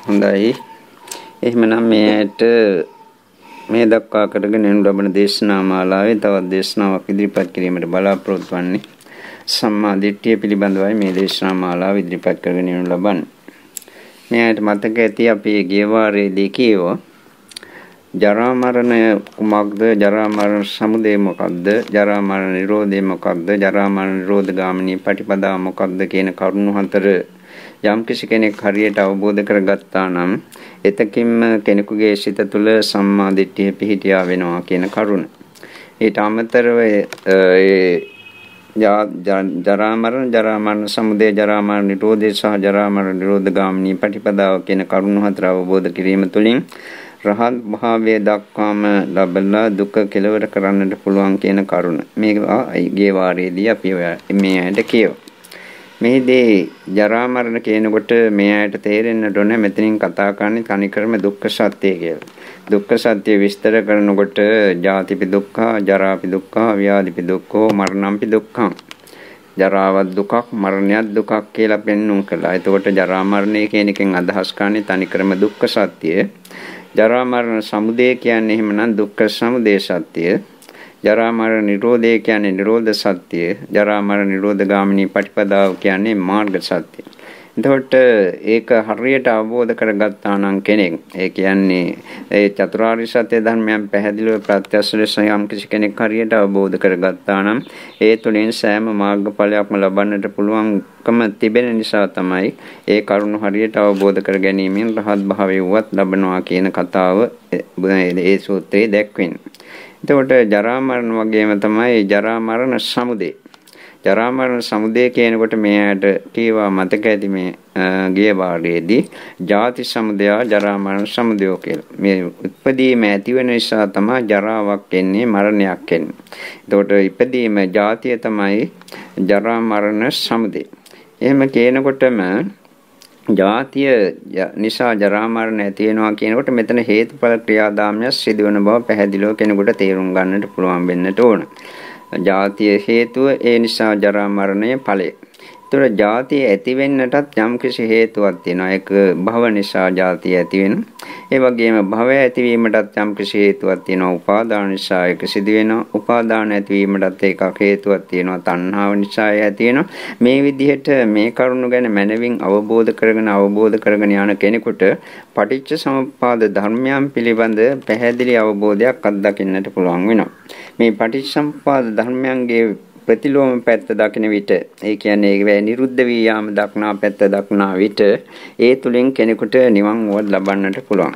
හොඳයි. එහෙමනම් මේට මේ දක්වා කරගෙන යනු ලබන දේශනා මාලාවේ තවත් දේශනාවක් ඉදිරිපත් කිරීමට බලාපොරොත්තු වන්නේ සම්මා දිට්ඨිය පිළිබඳවයි මේ දේශනා මාලාව ඉදිරිපත් කරගෙන යනු ලබන්නේ. මේට මතක ඇති අපි ගිය වාරයේදී කියවා ජරා මරණ කුමක්ද, ජරා මරණ සමුදය මොකක්ද, ජරා මරණ නිරෝධය මොකක්ද, ජරා මරණ නිරෝධ ගාමිනී පටිපදාව මොකක්ද කියන කරුණු හතර යම් කිසි කෙනෙක් හරියට අවබෝධ කරගත්තා නම් එතකින්ම කෙනෙකුගේ සිත තුළ සම්මා දිට්ඨිය පිහිටියා වෙනවා කියන කරුණ. ඊට අමතරව ජරා මරණ සමුදය, ජරා මරණ නිරෝධය සහ ජරා මරණ නිරෝධ ගාමිනී පටිපදාව කියන කරුණු හතර අවබෝධ කිරීම තුළින් රහත් භාවයේ දක්වාම ලබලා දුක කෙලවර කරන්නට පුළුවන් කියන කරුණ. මේක ගේ වාරයේදී අපි මේ ඇයට කියව. මේදී ජරා මරණ කියනකොට මේ ඇයට තේරෙන්නට ඕනේ මෙතනින් කතා කරන්නේ තනිකරම දුක්ඛ සත්‍ය කියලා. දුක්ඛ සත්‍ය විස්තර කරනකොට ජාතිපි දුක්ඛ, ජරාපි දුක්ඛ, ව්‍යාධිපි දුක්ඛ, මරණම්පි දුක්ඛං. ජරාවත් දුකක්, මරණයත් දුකක් කියලා පෙන්වුම් කළා. එතකොට ජරා මරණය කියන එකෙන් අදහස් කරන්නේ තනිකරම දුක්ඛ සත්‍යය. ජරා මරණ සමුදය කියන්නේ එහෙමනම් දුක්ඛ සමුදය සත්‍යය. ජරා මරණ නිරෝධය කියන්නේ නිරෝධ සත්‍යය. ජරා මරණ නිරෝධ ගාමිනී පටිපදාව කියන්නේ මාර්ග සත්‍යය. එතකොට ඒක හරියට අවබෝධ කරගත්තා නම් කෙනෙක්, ඒ කියන්නේ ඒ චතුරාර්ය සත්‍ය ධර්මයන් පැහැදිලිව ප්‍රත්‍යක්ෂ ලෙස යම් කිසි කෙනෙක් හරියට අවබෝධ කරගත්තා නම් ඒ තුළින් සෑම මාර්ගඵලයක්ම ලබන්නට පුළුවන්කම තිබෙන නිසා තමයි ඒ කරුණ හරියට අවබෝධ කර ගැනීමෙන් රහත් භාවය වුවත් ලබනවා කියන කතාව ඒ සූත්‍රයේ දැක්වෙන්නේ. එතකොට ජරා මරණ වගේම තමයි ජරා මරණ සමුදය. ජරා මරණ සමුදය කියනකොට මෙයාට කීවා මතක ඇති මේ ගිය වාරයේදී ජාති සමුදය, ජරා මරණ සමුදය කියලා. මේ ඉපදීම ඇති වෙන නිසා තමයි ජරාවක් එන්නේ, මරණයක් එන්නේ. එතකොට ඉපදීම ජාතිය තමයි ජරා මරණ සමුදය. එහෙම කියනකොටම ජාතිය නිසා ජරා මරණ ඇති වෙනවා කියනකොට මෙතන හේතුඵල ක්‍රියාදාමයක් සිදුවන බව පැහැදිලිව කෙනෙකුට තේරුම් ගන්නට පුළුවන් වෙන්නට ඕන. ජාතිය හේතුව, ඒ නිසා ජරා මරණය ඵලය. ඒතර ජාතිය ඇති වෙන්නටත් යම් කිසි හේතුවක් තියෙනවා. ඒක භව නිසා ජාතිය ඇති වෙනවා. ඒ වගේම භවය ඇතිවීමටත් යම් කිසි හේතුවක් තියෙනවා. උපාදාන නිසා ඒක සිදු වෙනවා. උපාදාන ඇතිවීමටත් ඒකක් හේතුවක් තියෙනවා. තණ්හාව නිසා ඇති වෙනවා. මේ විදිහට මේ කරුණු ගැන මනවින් අවබෝධ කරගෙන යන කෙනෙකුට පටිච්ච සමුප්පාද ධර්මයන් පිළිබඳ පැහැදිලි අවබෝධයක් අත්දකින්නට පුළුවන් වෙනවා. මේ පටිච්ච සමුප්පාද ධර්මයන්ගේ ප්‍රතිලෝම පැත්ත දකින විට, ඒ කියන්නේ ඒකේ නිරුද්ධ වී යාම දක්නා පැත්ත දක්නා විට ඒ තුලින් කෙනෙකුට නිවන් වුවත් ලබන්නට පුළුවන්.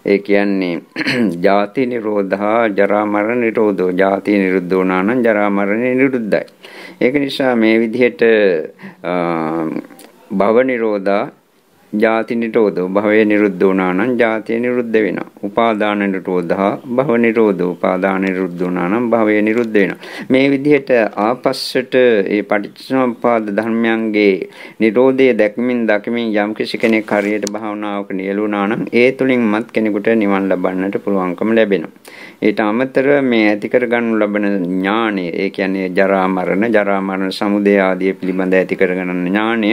ඒ කියන්නේ ජාති නිරෝධා, ජරා මරණ නිරෝධෝ. ජාති නිරුද්ධ වුණා නම් ජරා මරණ නිරුද්ධයි. ඒක නිසා මේ විදිහට භව නිරෝධා, ජාති නිරෝධෝ. භවය නිරුද්ධ වුණා නම් ජාතිය නිරුද්ධ වෙනවා. උපාදාන නිරෝධා, භව නිරෝධෝ. උපාදාන නිරුද්ධ වුණා නම් භවය නිරුද්ධ වෙනවා. මේ විදිහට ආපස්සට ඒ පටිච්චසමුප්පාද ධර්මයන්ගේ නිරෝධය දකිමින් යම් කිසි කෙනෙක් හරියට භාවනාවක නියලුණා නම් ඒ තුලින්මත් කෙනෙකුට නිවන් ලබන්නට පුළුවන්කම ලැබෙනවා. ඊට අමතරව මේ ඇති කරගන්නු ලබන ඥානය, ඒ කියන්නේ ජරා මරණ සමුදය ආදී පිළිබඳ ඇති කරගන්න ඥානය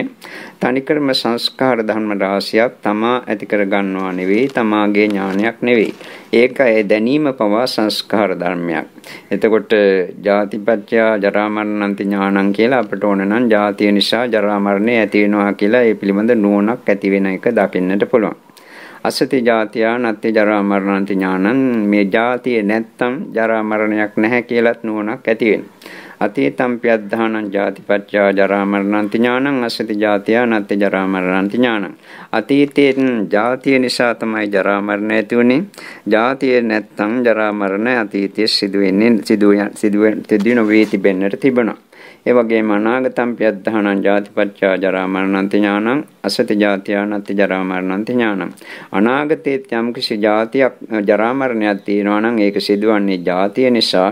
තනිකරම සංස්කාර ධර්ම රාශියක් තමා ඇති කරගන්නවා නෙවෙයි, තමාගේ ඥානයක් නෙවෙයි. ඒක ඒ දැනීම පවා සංස්කාර ධර්මයක්. එතකොට ජාතිපත්‍ය ජරා මරණන්ති ඥානං කියලා අපට ඕන නම් ජාතිය නිසා ජරා මරණය ඇති වෙනවා කියලා ඒ පිළිබඳ නුවණක් ඇති වෙන එක දකින්නට පුළුවන්. අසති ජාතිය නැත්ති ජරා මරණන්ති ඥානං. මේ ජාතිය නැත්තම් ජරා මරණයක් නැහැ කියලාත් නුවණක් ඇති වෙනවා. අතීතම්පි අද්ධානං ජාතිපච්ච ජරා මරණන්ති ඥානං. අසති ජාතිය නැත්ති ජරා මරණන්ති ඥානං. අතීතයෙන් ජාතිය නිසා තමයි ජරා මරණ ඇති වුනේ. ජාතිය නැත්තම් ජරා මරණ අතීතයේ සිදුවෙන වේ තිබෙන්නට තිබුණා. ඒ වගේම අනාගතම්පි අද්ධානං ජාතිපච්ච ජරා මරණන්ති ඥානං. අසති ජාතිය නැත්ති ජරා මරණන්ති ඥානං. අනාගතයේ යම් කිසි ජාතියක් ජරා මරණයක් තියෙනවා නම් ඒක සිදුවන්නේ ජාතිය නිසා.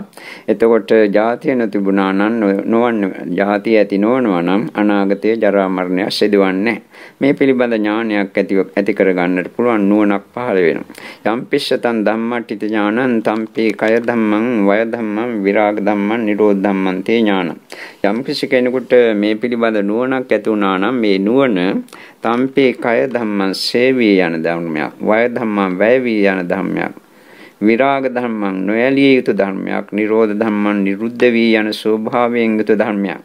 එතකොට ජාතිය නැතිබුණා නම් ජාතිය ඇති නොවනවා නම් අනාගතයේ ජරා මරණයක් සිදුවන්නේ නැහැ. මේ පිළිබඳ ඥානයක් ඇති කර ගන්නට පුළුවන් නුවණක් පහළ වෙනවා. යම් පිස්සතං ධම්මට්ඨිත ඥානං තම්පි කය ධම්මං වය ධම්මං විරාග ධම්මං නිරෝධ ධම්මං තේ ඥානං. යම් කිසි කෙනෙකුට මේ පිළිබඳ නුවණක් ඇති වුණා නම් මේ නුවණ තම්පි කය ධම්මං සේවී යන ධර්මයක්, වය ධම්මං වැය වී යන ධර්මයක්, විරාග ධර්මං නොයලිය යුතු ධර්මයක්, නිරෝධ ධම්මං නිරුද්ධ වී යන ස්වභාවයෙන් යුතු ධර්මයක්.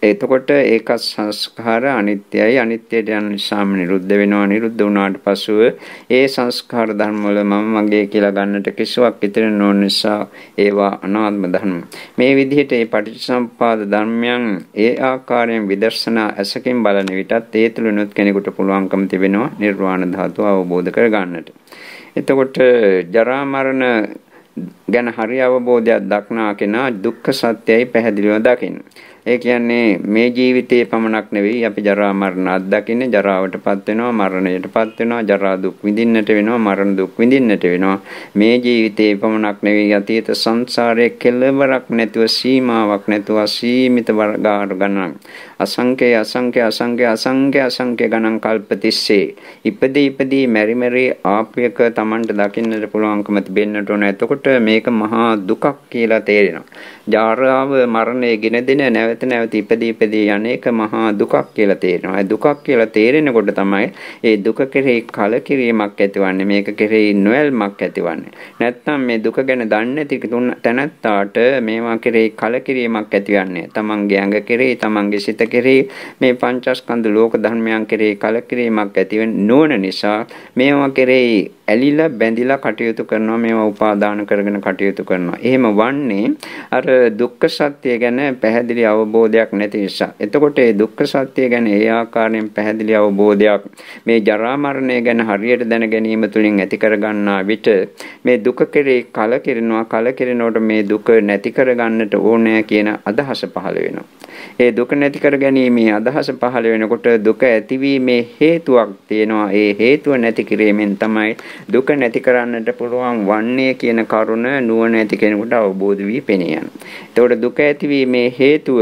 එතකොට ඒක සංස්කාර අනිත්‍යයි. අනිත්‍යයට යන නිසාම නිරුද්ධ වෙනවා. නිරුද්ධ වුණාට පසුව ඒ සංස්කාර ධර්ම වල මම මගේ කියලා ගන්නට කිසිවක් ඉතිරි නොවන නිසා ඒවා අනාත්ම ධර්ම. මේ විදිහට මේ පටිච්චසමුප්පාද ධර්මයන් ඒ ආකාරයෙන් විදර්ශනා ඇසකින් බලන විටත් ඒ තුලිනුත් කෙනෙකුට පුළුවන්කම තිබෙනවා නිර්වාණ ධාතුව අවබෝධ කර ගන්නට. එතකොට ජරා මරණ ගැන හරි අවබෝධයක් දක්නා කෙනා දුක්ඛ සත්‍යයි පැහැදිලිව දකින්න. ඒ කියන්නේ මේ ජීවිතේ පමණක් නෙවෙයි අපි ජරා මරණ අත්දකින්නේ. ජරාවටපත් වෙනවා, මරණයටපත් වෙනවා, ජරා දුක් විඳින්නට වෙනවා, මරණ දුක් විඳින්නට වෙනවා. මේ ජීවිතේ පමණක් නෙවෙයි අතීත සංසාරයේ කෙලවරක් නැතුව, සීමාවක් නැතුව සීමිත වර්ගාර ගණන් අසංඛ්‍ය ගණන් කල්ප තිස්සේ ඉපදී මෙරි ආපයක Tamanට දකින්නට පුළුවන්කම තිබෙන්නට ඕන. එතකොට මේක මහා දුකක් කියලා තේරෙනවා. ජාරාව මරණය ගෙන දෙන නැවත ඉපදී යන්නේක මහා දුකක් කියලා තේරෙනවා. ඒ දුකක් කියලා තේරෙනකොට තමයි ඒ දුක කෙරෙහි කලකිරීමක් ඇතිවන්නේ. මේක කෙරෙහි නොයල්මක් ඇතිවන්නේ. නැත්නම් මේ දුක ගැන දන්නේ නැති තැනැත්තාට මේවා කෙරෙහි කලකිරීමක් ඇතිවන්නේ. තමන්ගේ ඇඟ කෙරෙහි, තමන්ගේ සිත කෙරෙහි, මේ පංචස්කන්ධ ලෝක ධර්මයන් කෙරෙහි කලකිරීමක් ඇතිවෙන්නේ නොවන නිසා මේවා කෙරෙහි ඇලිලා බැඳිලා කටයුතු කරනවා. මේවා උපාදාන කරගෙන කටයුතු කරනවා. එහෙම වන්නේ අර දුක්ඛ සත්‍ය ගැන පැහැදිලි අවබෝධයක් නැති නිසා. එතකොට මේ දුක්ඛ සත්‍ය ගැන ඒ ආකාරයෙන් පැහැදිලි අවබෝධයක් මේ ජරා මරණය ගැන හරියට දැන ගැනීම තුළින් ඇති කර ගන්නා විට මේ දුක කෙරෙහි කලකිරෙනකොට මේ දුක නැති කර ගන්නට ඕනෑ කියන අදහස පහළ වෙනවා. ඒ දුක නැති කර ගැනීමේ අදහස පහළ වෙනකොට දුක ඇතිවීමේ හේතුවක් තියෙනවා. ඒ හේතුව නැති කිරීමෙන් තමයි දුක නැති කරන්නට පුළුවන් වන්නේ කියන කරුණ නුවණ ඇති කෙනෙකුට අවබෝධ වී පෙනේ යනවා. එතකොට දුක ඇතිවීමේ හේතුව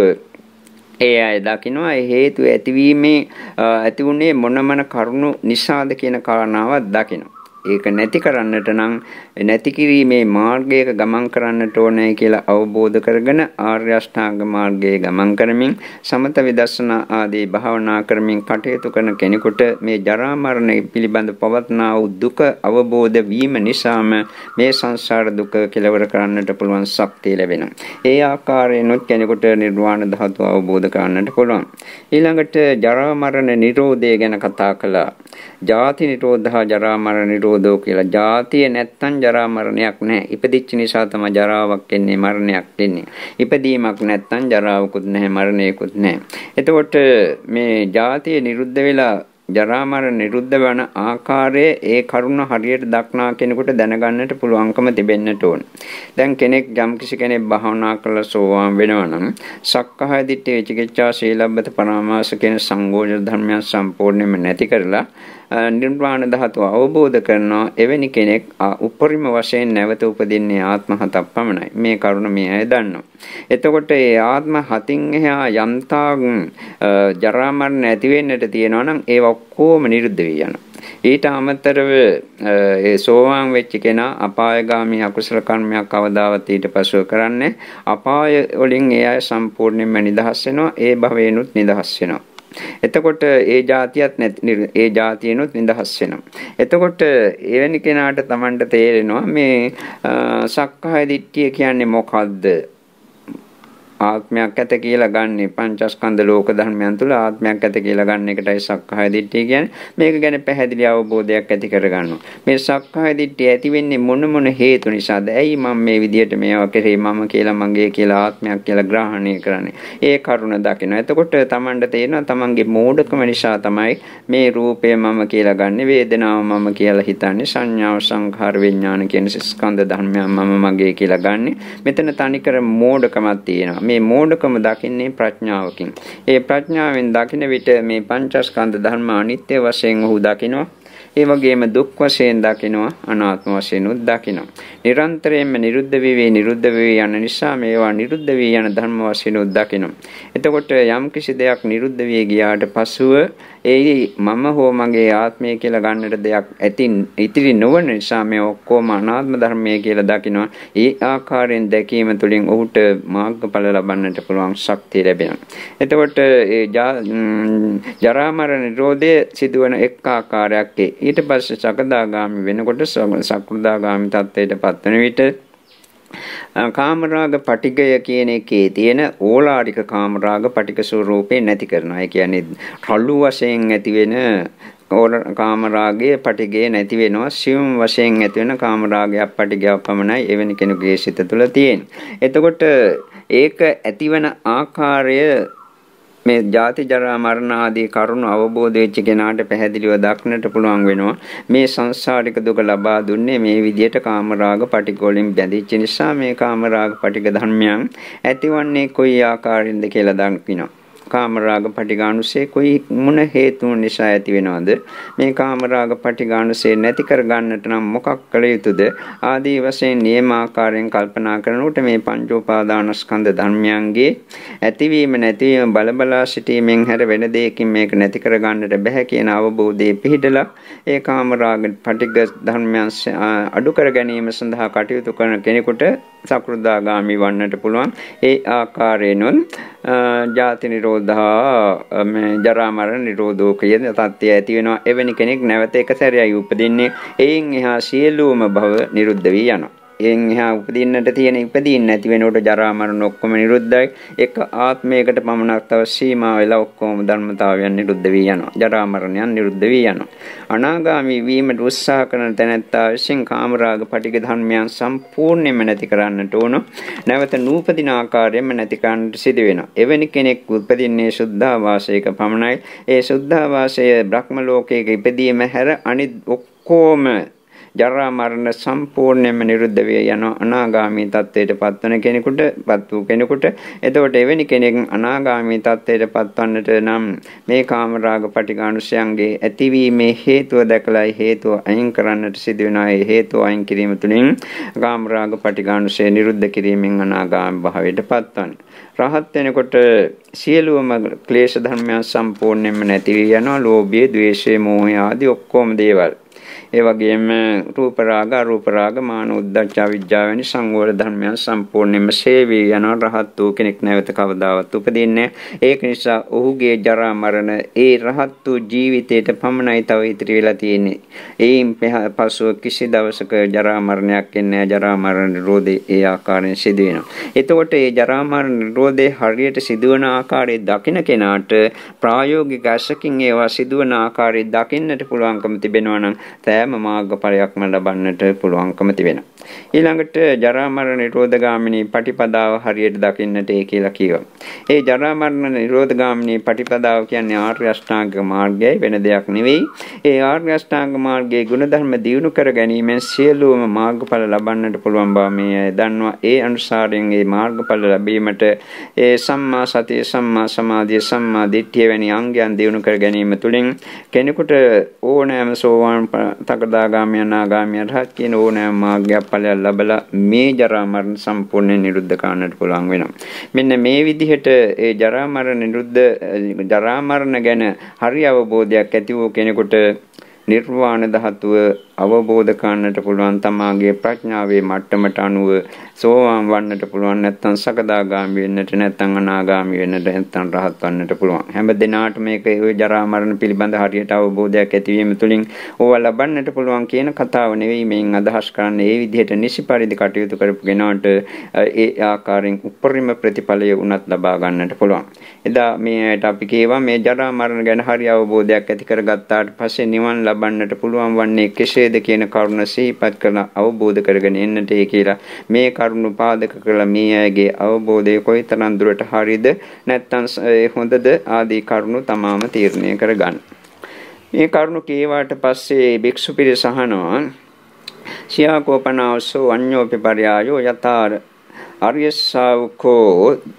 ඒ අය දකිනවා. ඒ හේතුව ඇතිවීමේ ඇති වුණේ මොන කරුණු නිසාද කියන කාරණාවක් දකිනවා. ඒක නැති කරන්නට නම් නැති කිරීමේ මාර්ගයක ගමන් කරන්නට ඕනේ කියලා අවබෝධ කරගෙන ආර්ය අෂ්ටාංග මාර්ගයේ ගමන් කරමින් සමත විදර්ශනා ආදී භාවනා කරමින් කටයුතු කරන කෙනෙකුට මේ ජරා මරණ පිළිබඳ පවත්නා වූ දුක අවබෝධ වීම නිසාම මේ සංසාර දුක කෙලවර කරන්නට පුළුවන් ශක්තිය ලැබෙනවා. ඒ ආකාරයෙන්ොත් කෙනෙකුට නිර්වාණ ධාතුව අවබෝධ කරන්නට පුළුවන්. ඊළඟට ජරා මරණ නිරෝධය ගැන කතා කළා. ජාති නිරෝධා ජරා මරණ නිරෝධෝ කියලා. ජාතිය නැත්තම් ජරා මරණයක් නැහැ. ඉපදිච්ච නිසා තමයි ජරාවක් එන්නේ, මරණයක් එන්නේ. ඉපදීමක් නැත්තම් ජරාවකුත් නැහැ, මරණයකුත් නැහැ. එතකොට මේ ජාතිය නිරුද්ධ වෙලා ජරා මරණ නිරුද්ධ වන ආකාරයේ ඒ කරුණ හරියට දක්නා කෙනෙකුට දැනගන්නට පුළුවන්කම තිබෙන්නට ඕන. දැන් යම්කිසි කෙනෙක් භාවනා කරලා සෝවාන් වෙනවා නම් සක්කාය දිට්ඨි විචිකිච්ඡා සීලබ්බත පරාමාස කියන සංගෝචන ධර්මයන් සම්පූර්ණයෙන්ම නැති කරලා නිර්වාණ ධාතුව අවබෝධ කරනවා. එවැනි කෙනෙක් උපරිම වශයෙන් නැවත උපදින්නේ ආත්ම හතක් පමණයි. මේ කරුණ මේ අය දන්නවා. එතකොට මේ ආත්ම හතින් එහා යම්තාක් ජරා මරණ ඇති වෙන්නට තියෙනවා නම් ඒව ඔක්කොම නිරුද්ධ වී යනවා. ඊට අමතරව ඒ සෝවාන් වෙච්ච කෙනා අපායගාමී අකුසල කර්මයක් කවදාවත් ඊට පසුව කරන්නේ අපාය වලින් ඒ අය සම්පූර්ණයෙන්ම නිදහස් වෙනවා. ඒ භවයෙන්ුත් නිදහස් වෙනවා. එතකොට ඒ ජාතියනොත් නිදහස් වෙනවා. එතකොට එවැනි කෙනාට Tamanට තේරෙනවා මේ සක්කාය දිට්ඨිය කියන්නේ මොකද්ද? ආත්මයක් ඇත කියලා ගන්න පංචස්කන්ධ ලෝක ධර්මයන් තුළ ආත්මයක් ඇත කියලා ගන්න එකටයි සක්කාය දිට්ඨිය කියන්නේ. මේක ගැන පැහැදිලි අවබෝධයක් ඇති කරගන්නවා. මේ සක්කාය දිට්ඨිය ඇති වෙන්නේ මොන හේතු නිසාද? ඇයි මම මේ විදිහට මේවා කරේ මම කියලා මගේ කියලා ආත්මයක් කියලා ග්‍රහණය කරන්නේ? ඒ කරුණ දකිනවා. එතකොට Tamanට තේරෙනවා Tamanගේ මෝඩකම නිසා තමයි මේ රූපය මම කියලා ගන්නෙ, වේදනාව මම කියලා හිතන්නේ, සංඥාව සංඛාර විඥාන කියන ස්කන්ධ ධර්මයන් මම මගේ කියලා ගන්නෙ. මෙතන තනිකර මෝඩකමක් තියෙනවා. මේ මෝඩකම දකින්නේ ප්‍රඥාවකින්. ඒ ප්‍රඥාවෙන් දකින විට මේ පංචස්කන්ධ ධර්ම අනිත්‍ය වශයෙන් ඔහු දකිනවා. ඒ වගේම දුක් වශයෙන් දකිනවා, අනාත්ම වශයෙන් උත් දකිනවා. නිරන්තරයෙන්ම නිරුද්ධ වෙවි යන නිසා මේවා නිරුද්ධ වී යන ධර්ම වශයෙන් උත් දකිනවා. එතකොට යම් කිසි දෙයක් නිරුද්ධ වී ගියාට පසුව ඒ මම හෝ මගේ ආත්මය කියලා ගන්නට දෙයක් ඉතිරි නොවන නිසා මේ ඔක්කොම අනාත්ම ධර්මය කියලා දකිනවා. ඒ ආකාරයෙන් දැකීම තුළින් ඔහුට මාර්ගඵල ලබන්නට පුළුවන් ශක්තිය ලැබෙනවා. එතකොට ඒ ජරා මරණ නිරෝධය සිදුවන එක් ආකාරයක්. ඊට පස්සේ සකදාගාමි වෙනකොට සකෘදාගාමි තත්ත්වයට පත්වන විට කාමරාග පටිගය කියන එකේ තියෙන ඕලාරික කාමරාග පටික ස්වરૂපේ නැති කරනවා. ඒ කියන්නේ රළු වශයෙන් ඇති වෙන කාමරාගයේ පටිගය නැති වෙනවා. සියුම් වශයෙන් ඇති වෙන කාමරාගයක් පටිගයක් පමණයි එවැනි කෙනෙකුගේ සිත තුළ තියෙන්නේ. එතකොට ඒක ඇතිවන ආකාරය මේ ජාති ජරා මරණ ආදී කරුණු අවබෝධ වෙච්ච කෙනාට පැහැදිලිව දක්නට පුළුවන් වෙනවා. මේ සංසාරික දුක ලබා දුන්නේ මේ විදිහට කාමරාග පටිග වලින් බැඳිච්ච නිසා මේ කාමරාග පටිග ධර්මයන් ඇතිවන්නේ කොයි ආකාරයෙන්ද කියලා දක්වනවා. කාමරාග පටිඝානුසය කොයි මොන හේතුන් නිසා ඇති වෙනවද? මේ කාමරාග පටිඝානුසය නැති කර ගන්නට නම් මොකක් කළ යුතුද? ආදී වශයෙන් නියමාකාරයෙන් කල්පනා කරනකොට මේ පංච උපාදානස්කන්ධ ධර්මයන්ගේ ඇතිවීම නැතිවීම බලබලා සිටීමෙන් හැර වෙන දෙයකින් මේක නැති කර ගන්නට බෑ කියන අවබෝධයේ පිහිටලා ඒ කාමරාග පටිඝ ධර්මයන් අඩු කර ගැනීම සඳහා කටයුතු කරන කෙනෙකුට සකෘදාගාමි වන්නට පුළුවන්. ඒ ආකාරයෙන්ම ජාති නිරෝධා ජරා මරණ නිරෝධෝ කියන තත්ත්වය ඇති වෙනවා. එවැනි කෙනෙක් නැවත එක සැරයයි උපදින්නේ. එයින් එහා සියලුම භව නිරුද්ධ වී යනවා. එයින් එහා උපදින්නට තියෙන ඉපදින්න නැති වෙනකොට ජරා මරණ ඔක්කොම නිරුද්ධයි. එක ආත්මයකට පමණක් තව සීමා වෙලා ඔක්කොම ධර්මතාවයන් නිරුද්ධ වී යනවා. ජරා මරණයන් නිරුද්ධ වී යනවා. අනාගාමී වීමට උත්සාහ කරන තැනැත්තා විසින් කාමරාග පටිඝ ධර්මයන් සම්පූර්ණයෙන්ම නැති කරන්නට ඕන. නැවත නූපදින ආකාරයෙන්ම නැති කරන්නට සිදු වෙනවා. එවැනි කෙනෙක් උපදින්නේ සුද්ධාවාසයක පමණයි. ඒ සුද්ධාවාසය බ්‍රහ්ම ලෝකයක ඉපදීම හැර අනිත් ඔක්කොම ජරා මරණ සම්පූර්ණයෙන්ම නිරුද්ධ වේ යන අනාගාමී තත්ත්වයට පත්වන කෙනෙකුට එතකොට එවැනි කෙනෙක් අනාගාමී තත්ත්වයට පත්වන්නට නම් මේ කාමරාග පටිඝානුසයන්ගේ ඇතිවීමේ හේතුව දැකලායි හේතුව අයින් කරන්නට සිදු වෙනවා. ඒ හේතුව අයින් කිරීම තුළින් කාමරාග පටිඝානුසය නිරුද්ධ කිරීමෙන් අනාගාමී භාවයට පත්වන්නේ. රහත් වෙනකොට සියලුම ක්ලේශ ධර්මයන් සම්පූර්ණයෙන්ම නැති වී යනවා. ලෝභය, ද්වේෂය, මෝහය ආදී ඔක්කොම දේවල්. ඒ වගේම රූප රාග, අරූප රාග, මාන උද්ධච්ච අවිජ්ජා වැනි සංවර ධර්මයන් සම්පූර්ණයෙන්ම සේවී යන රහත් වූ කෙනෙක් නැවත කවදාවත් උපදින්නේ. ඒක නිසා ඔහුගේ ජරා මරණ ඒ රහත් වූ ජීවිතයට පමණයි තව ඉතිරි වෙලා තියෙන්නේ. ඒයින් පසුව කිසි දවසක ජරා මරණයක් එන්නේ නැහැ. ජරා මරණ නිරෝධය ඒ ආකාරයෙන් සිදු වෙනවා. එතකොට මේ ජරා මරණ නිරෝධය හරියට සිදුවන ආකාරය දකින කෙනාට ප්‍රායෝගික අශකින් ඒවා සිදුවන ආකාරය දකින්නට පුළුවන්කම තිබෙනවා නම් සෑම මාර්ගඵලයක්ම ලබන්නට පුළුවන්කම තිබෙනවා. ඊළඟට ජරා මරණ නිරෝධගාමිනී පටිපදාව හරියට දකින්නට ඒ කියලා කියනවා. ඒ ජරා මරණ නිරෝධගාමිනී පටිපදාව කියන්නේ ආර්ය අෂ්ටාංගික මාර්ගයයි, වෙන දෙයක් නෙවෙයි. ඒ ආර්ය අෂ්ටාංග මාර්ගයේ ගුණධර්ම දියුණු කර ගැනීමෙන් සියලුම මාර්ගඵල ලබන්නට පුළුවන් බව මේ දන්නවා. ඒ අනුසාරයෙන් මේ මාර්ගඵල ලැබීමට ඒ සම්මා සතිය, සම්මා සමාධිය, සම්මා දිට්ඨිය වැනි අංගයන් දියුණු කර ගැනීම තුළින් කෙනෙකුට ඕනෑම සෝවාන් තකදාගාමී අනාගාමී අරහත් කියන ඕනෑම මාර්ගයක් ඵලයක් ලැබලා මේ ජරා මරණ සම්පූර්ණයෙන් නිරුද්ධ කරන්නට පුළුවන් වෙනවා. මෙන්න මේ විදිහට ඒ ජරා මරණ ගැන හරි අවබෝධයක් ඇති වූ කෙනෙකුට නිර්වාණ ධාතුව අවබෝධ කරන්නට පුළුවන්. තමාගේ ප්‍රඥාවේ මට්ටමට අනුව සෝවාන් වන්නට පුළුවන්, නැත්නම් සකදාගාමී වෙන්නට, නැත්නම් අනාගාමී වෙන්නට, නැත්නම් රහත් වන්නට පුළුවන්. හැම දිනාට මේක ඒ ජරා මරණ පිළිබඳ හරියට අවබෝධයක් ඇතිවීම තුළින් ඕවා ලබන්නට පුළුවන් කියන කතාව නෙවෙයි මේන් අදහස් කරන්නේ. ඒ විදිහට නිසි පරිදි කටයුතු කරපු කෙනාට ඒ ආකාරයෙන් උපරිම ප්‍රතිඵලය උනත් ලබා ගන්නට පුළුවන්. එදා මේට අපි කියවා මේ ජරා මරණ ගැන හරි අවබෝධයක් ඇති කරගත්තාට පස්සේ නිවන් ලබන්නට පුළුවන් වන්නේ කෙසේද කියන කරුණ සිහිපත් කරලා අවබෝධ කරගෙන එන්නට කියලා මේ කරුණු පාදක කරලා මේ අයගේ අවබෝධය කොයිතරම් දුරට හරියද නැත්නම් හොඳද ආදී කරුණු තමාම තීරණය කරගන්න. මේ කරුණු කීවාට පස්සේ භික්ෂු පිරිස අහනවා සියාකෝපනාවසෝ අඤ්ඤෝපි පරයායෝ යතාර ආර්ය ශාවකෝ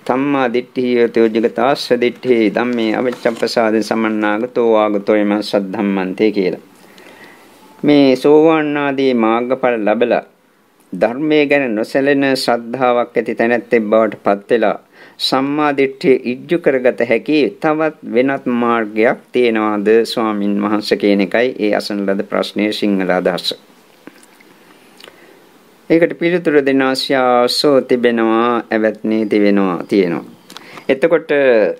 ධම්මා දිට්ඨියතෝ ජගතාස්ස දිට්ඨි ධම්මේ අවච්ඡප්පසාද සමන්නාගතෝ ආගතෝ යම සද්ධම්මන්තේ කියලා. මේ සෝවාන් ආදී මාර්ගඵල ලැබලා ධර්මයේ ගැන නොසැලෙන ශ්‍රද්ධාවක් ඇති තැනැත්තෙක් බවට පත් වෙලා සම්මා දිට්ඨිය ඉජ්ජු කරගත හැකි තවත් වෙනත් මාර්ගයක් තියෙනවාද ස්වාමින් වහන්සේ කියන එකයි ඒ අසන ලද ප්‍රශ්නයේ සිංහල අදහස. ඒකට පිළිතුරු දෙන අවශ්‍යසෝ තිබෙනවා ඇවැත්නි තියෙනවා. එතකොට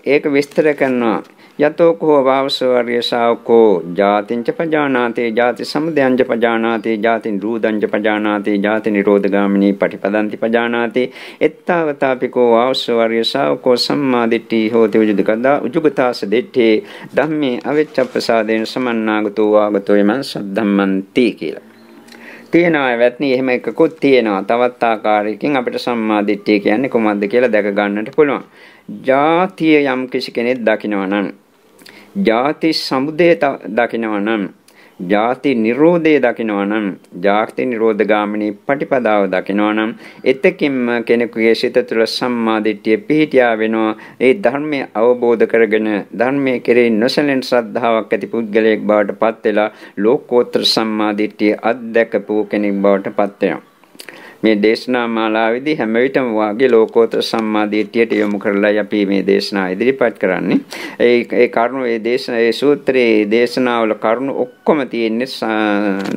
ඒක විස්තර කරනවා යතෝ කෝ වාවසවර්ය ශාවකෝ ජාතිංච පජානාති ජාති සමුදයංච පජානාති ජාති නිරෝධංච පජානාති ජාති නිරෝධගාමිනී පටිපදන්ති පජානාති එත්තාවතාපිකෝ වාවසවර්ය ශාවකෝ සම්මා දිට්ඨි හෝති උජුගතාස දිට්ඨි ධම්මේ අවිච්ඡප්පසාදේන සමන්නාගතෝ වාගතෝ යමං සද්ධම්මන්ති කියලා. තියෙනවා වැත්නි එහෙම එකකුත් තියෙනවා. තවත් ආකාරයකින් අපිට සම්මා දිට්ඨිය කියන්නේ කොහොමද කියලා දැක ගන්නට පුළුවන්. ජාතිය යම් කිසි කෙනෙක් දකිනවා නම් ජාති සමුදය දකිනවා නම් ජාති නිරෝධය දකිනවා නම් ජාති නිරෝධ ගාමිනී පටිපදාව දකිනවා නම් එතකින්ම කෙනෙකුගේ සිත තුළ සම්මා දිට්ඨිය පිහිටියා වෙනවා. ඒ ධර්මය අවබෝධ කරගෙන ධර්මයේ කෙරෙහි නොසැලෙන ශ්‍රද්ධාවක් ඇති පුද්ගලයෙක් බවට පත් වෙලා ලෝකෝත්තර සම්මා දිට්ඨිය අත්දැකපු කෙනෙක් බවට පත් වෙනවා. මේ දේශනා මාලාවේදී හැම විටම වාගේ ලෝකෝත්තර සම්මා දිට්ඨියට යොමු කරලා අපි මේ දේශනා ඉදිරිපත් කරන්නේ. ඒ කරුණු ඒ සූත්‍රයේ දේශනාවල කරුණු ඔක්කොම තියෙන්නේ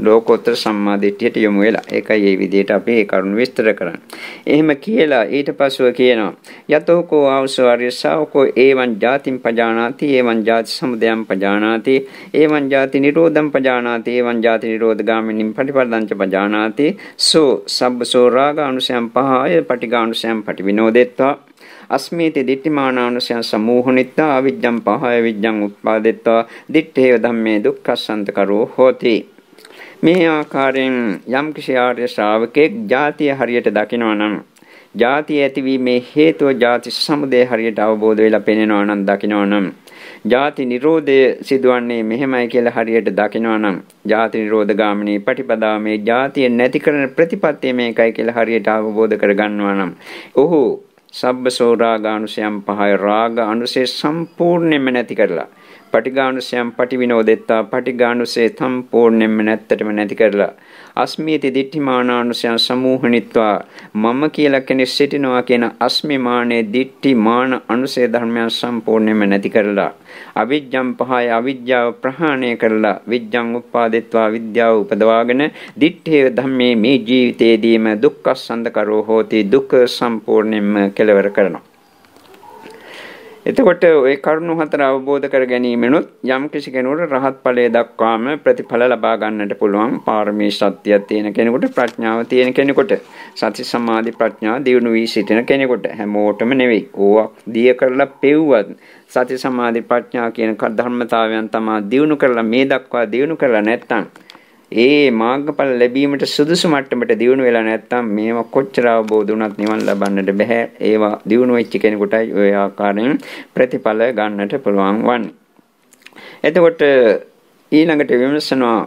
ලෝකෝත්තර සම්මා දිට්ඨියට යොමු වෙලා. ඒකයි මේ විදිහට අපි ඒ කරුණු විස්තර කරන්නේ. එහෙම කියලා ඊට පස්ව කියනවා යතෝකෝ ආවසවර්ය ශාවකෝ ඒවං ජාතිම් පජානාති ඒවං ජාති සමුදයං පජානාති ඒවං ජාති නිරෝධං පජානාති ඒවං ජාති නිරෝධගාමිනීං පටිපදං ච පජානාති සෝ සබ්බ රාගානුසයං පහය පටිඝානුසයං පටිවිනෝදෙත්වා අස්මීති දිට්ඨිමානානුසයං සමූහනිත්වා අවිජ්ජං පහය විජ්ජං උත්පාදෙත්වා දිට්ඨේව ධම්මේ දුක්ඛසන්තකරෝ හෝති. මේ ආකාරයෙන් යම් කිසි ආර්ය ශ්‍රාවකෙක් ජාතිය හරියට දකිනවා නම් ජාතිය ඇතිවීමේ හේතුව ජාති සමුදය හරියට අවබෝධ වෙලා පෙනෙනවා නම් දකිනවා නම් ජාති නිරෝධය සිදුවන්නේ මෙහෙමයි කියලා හරියට දකිනවා නම් ජාති නිරෝධ ගාමිනී පටිපදාව මේ ජාතිය නැති කරන ප්‍රතිපත්තිය මේකයි කියලා හරියට අවබෝධ කරගන්නවා නම් ඔහු සබ්බසෝ රාගානුසයං පහය රාග අනුසය සම්පූර්ණයෙන්ම නැති කරලා පටිඝානුසයං පටිවිනෝදෙත්තා පටිඝානුසය සම්පූර්ණයෙන්ම නැත්තටම නැති කරලා අස්මීති දිට්ඨිමානානුසයං සමූහනිත්වා මම කියලා කෙනෙක් සිටිනවා කියන අස්මිමානේ දිට්ඨි මාන අනුසය ධර්මයන් සම්පූර්ණයෙන්ම නැති කරලා අවිජ්ජං පහය අවිජ්ජාව ප්‍රහාණය කරලා විජ්ජං උප්පාදෙත්වා විද්‍යාව උපදවාගෙන දිට්ඨේ ධම්මේ මේ ජීවිතයේදීම දුක්ඛසන්දකරෝ හෝති දුක්ඛ සම්පූර්ණයෙන්ම කෙලවර කරනවා. එතකොට ওই කරුණු හතර අවබෝධ කර ගැනීමනොත් යම් කිසි කෙනෙකුට රහත් ඵලයේ දක්වාම ප්‍රතිඵල ලබා ගන්නට පුළුවන්. පාරමී සත්‍යයක් තියෙන කෙනෙකුට ප්‍රඥාව තියෙන කෙනෙකුට සති සමාධි ප්‍රඥා දියුණු වී සිටින කෙනෙකුට හැමෝටම නෙවෙයි. ඕවා දිය කරලා පෙව්වත් සති සමාධි ප්‍රඥා කියන ධර්මතාවයන් තමයි දියුණු කරලා මේ දක්වා දියුණු කරලා නැත්තම් ඒ මාර්ගඵල ලැබීමට සුදුසු මට්ටමට දියුණු වෙලා නැත්තම් මේව කොච්චර අවබෝධ වුණත් නිවන් ලබන්නට බෑ. ඒවා දියුණු වෙච්ච කෙනෙකුටයි ওই ආකාරයෙන් ප්‍රතිඵල ගන්නට පුළුවන් වන්නේ. එතකොට ඊළඟට විමසනවා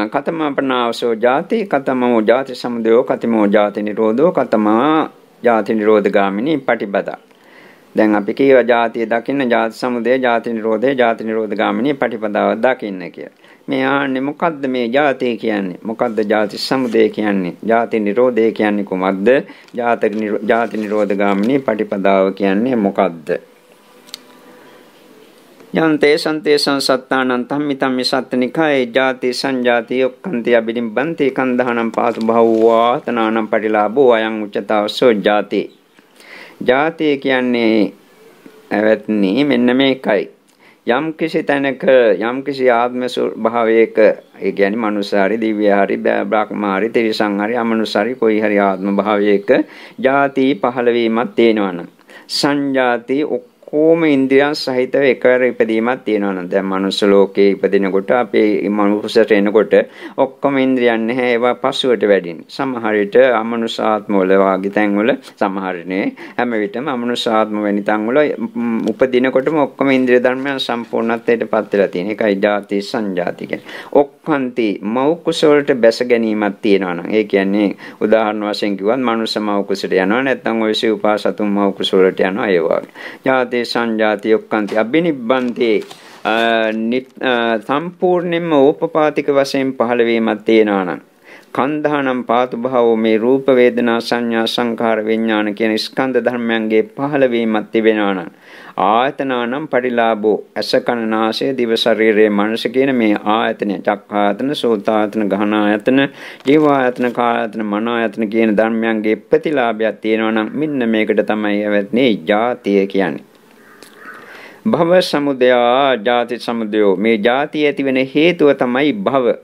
කතමපනාවසෝ ජාති කතමෝ ජාති සමුදයෝ කතමෝ ජාති නිරෝධෝ කතමා ජාති නිරෝධගාමිනී පටිපදා. දැන් අපි කියව ජාතිය දකින්න ජාති සමුදය ජාති නිරෝධය ජාති නිරෝධගාමිනී පටිපදාව දකින්න කියලා. මේ ආන්නේ මොකද්ද මේ ජාතිය කියන්නේ? මොකද්ද ජාති සමුදය කියන්නේ? ජාති නිරෝධය කියන්නේ කොහොමද? ජාති නිරෝධගාමිනී පටිපදාව කියන්නේ මොකද්ද? යන්තේ සන්තේ සංසත්තානං ධම්මි ධම්මි සත්තනිකායේ ජාති සංජාති ඔක්ඛන්ති අබිනිබ්බන්ති කන්දහනම් පාතු භවවා තනානම් පටිලාභෝ අයං උච්චතාවසෝ ජාති. ජාතිය කියන්නේ ඇවත්නි මෙන්න මේකයි. යම් කිසි තැනක යම් කිසි ආත්ම භාවයක ඒ කියන්නේ මනුස්ස හරි දිව්‍ය හරි බ්‍රහ්ම හරි තිරිසන් හරි අමනුස්ස හරි කොයි හරි ආත්ම භාවයක ජාති පහළ වීමක් තියෙනවනම් සංජාති ඔක්කොම ඉන්ද්‍රියන් සහිතව එකවර ඉපදීමක් තියෙනවනම් දැන් මනුස්ස ලෝකේ ඉපදිනකොට අපේ මනුස්සට එනකොට ඔක්කොම ඉන්ද්‍රියන් නැහැ ඒවා පසුවට වැඩින්නේ. සමහර විට අමනුස්ස ආත්ම වල වාගේ තැන්වල සමහරනේ හැම විටම අමනුස්ස ආත්ම වෙනි තැන්වල උපදිනකොටම ඔක්කොම ඉන්ද්‍රිය ධර්මයන් සම්පූර්ණත්වයට පත් වෙලා තියෙන. ඒකයි ජාති සංජාති කියන්නේ. ඔක්ඛන්ති මව් කුසවලට බැස ගැනීමක් තියෙනවනම් ඒ කියන්නේ උදාහරණ වශයෙන් කිව්වත් මනුස්ස මව් කුසට යනවා නැත්නම් ඔය සිව්පාසතුන් මව් කුසවලට යනවා ඒ වගේ. ජාති සංජාති ඔක්ඛන්ති අබිනිබ්බන්ති සම්පූර්ණයෙන්ම ඕපපාතික වශයෙන් පහළ වීමක් තියෙනවා නම් කන්ධානම් පාතු භාවෝ මේ රූප වේදනා සංඥා සංඛාර විඥාන කියන ස්කන්ධ ධර්මයන්ගේ පහළ වීමක් තිබෙනවා නම් ආයතනානම් පරිලාභෝ අස කන නාසය දිව ශරීරයේ මනස කියන මේ ආයතන චක්ඛායතන සෝතායතන ගහනායතන ජීවායතන කායතන මනායතන කියන ධර්මයන්ගේ ප්‍රතිලාභයක් තියෙනවා නම් මෙන්න මේකට තමයි ඇවැත්නේ ජාතිය කියන්නේ. භව සමුදය ජාති සමුදයෝ මේ ජාතිය ඇති වෙන හේතුව තමයි භව.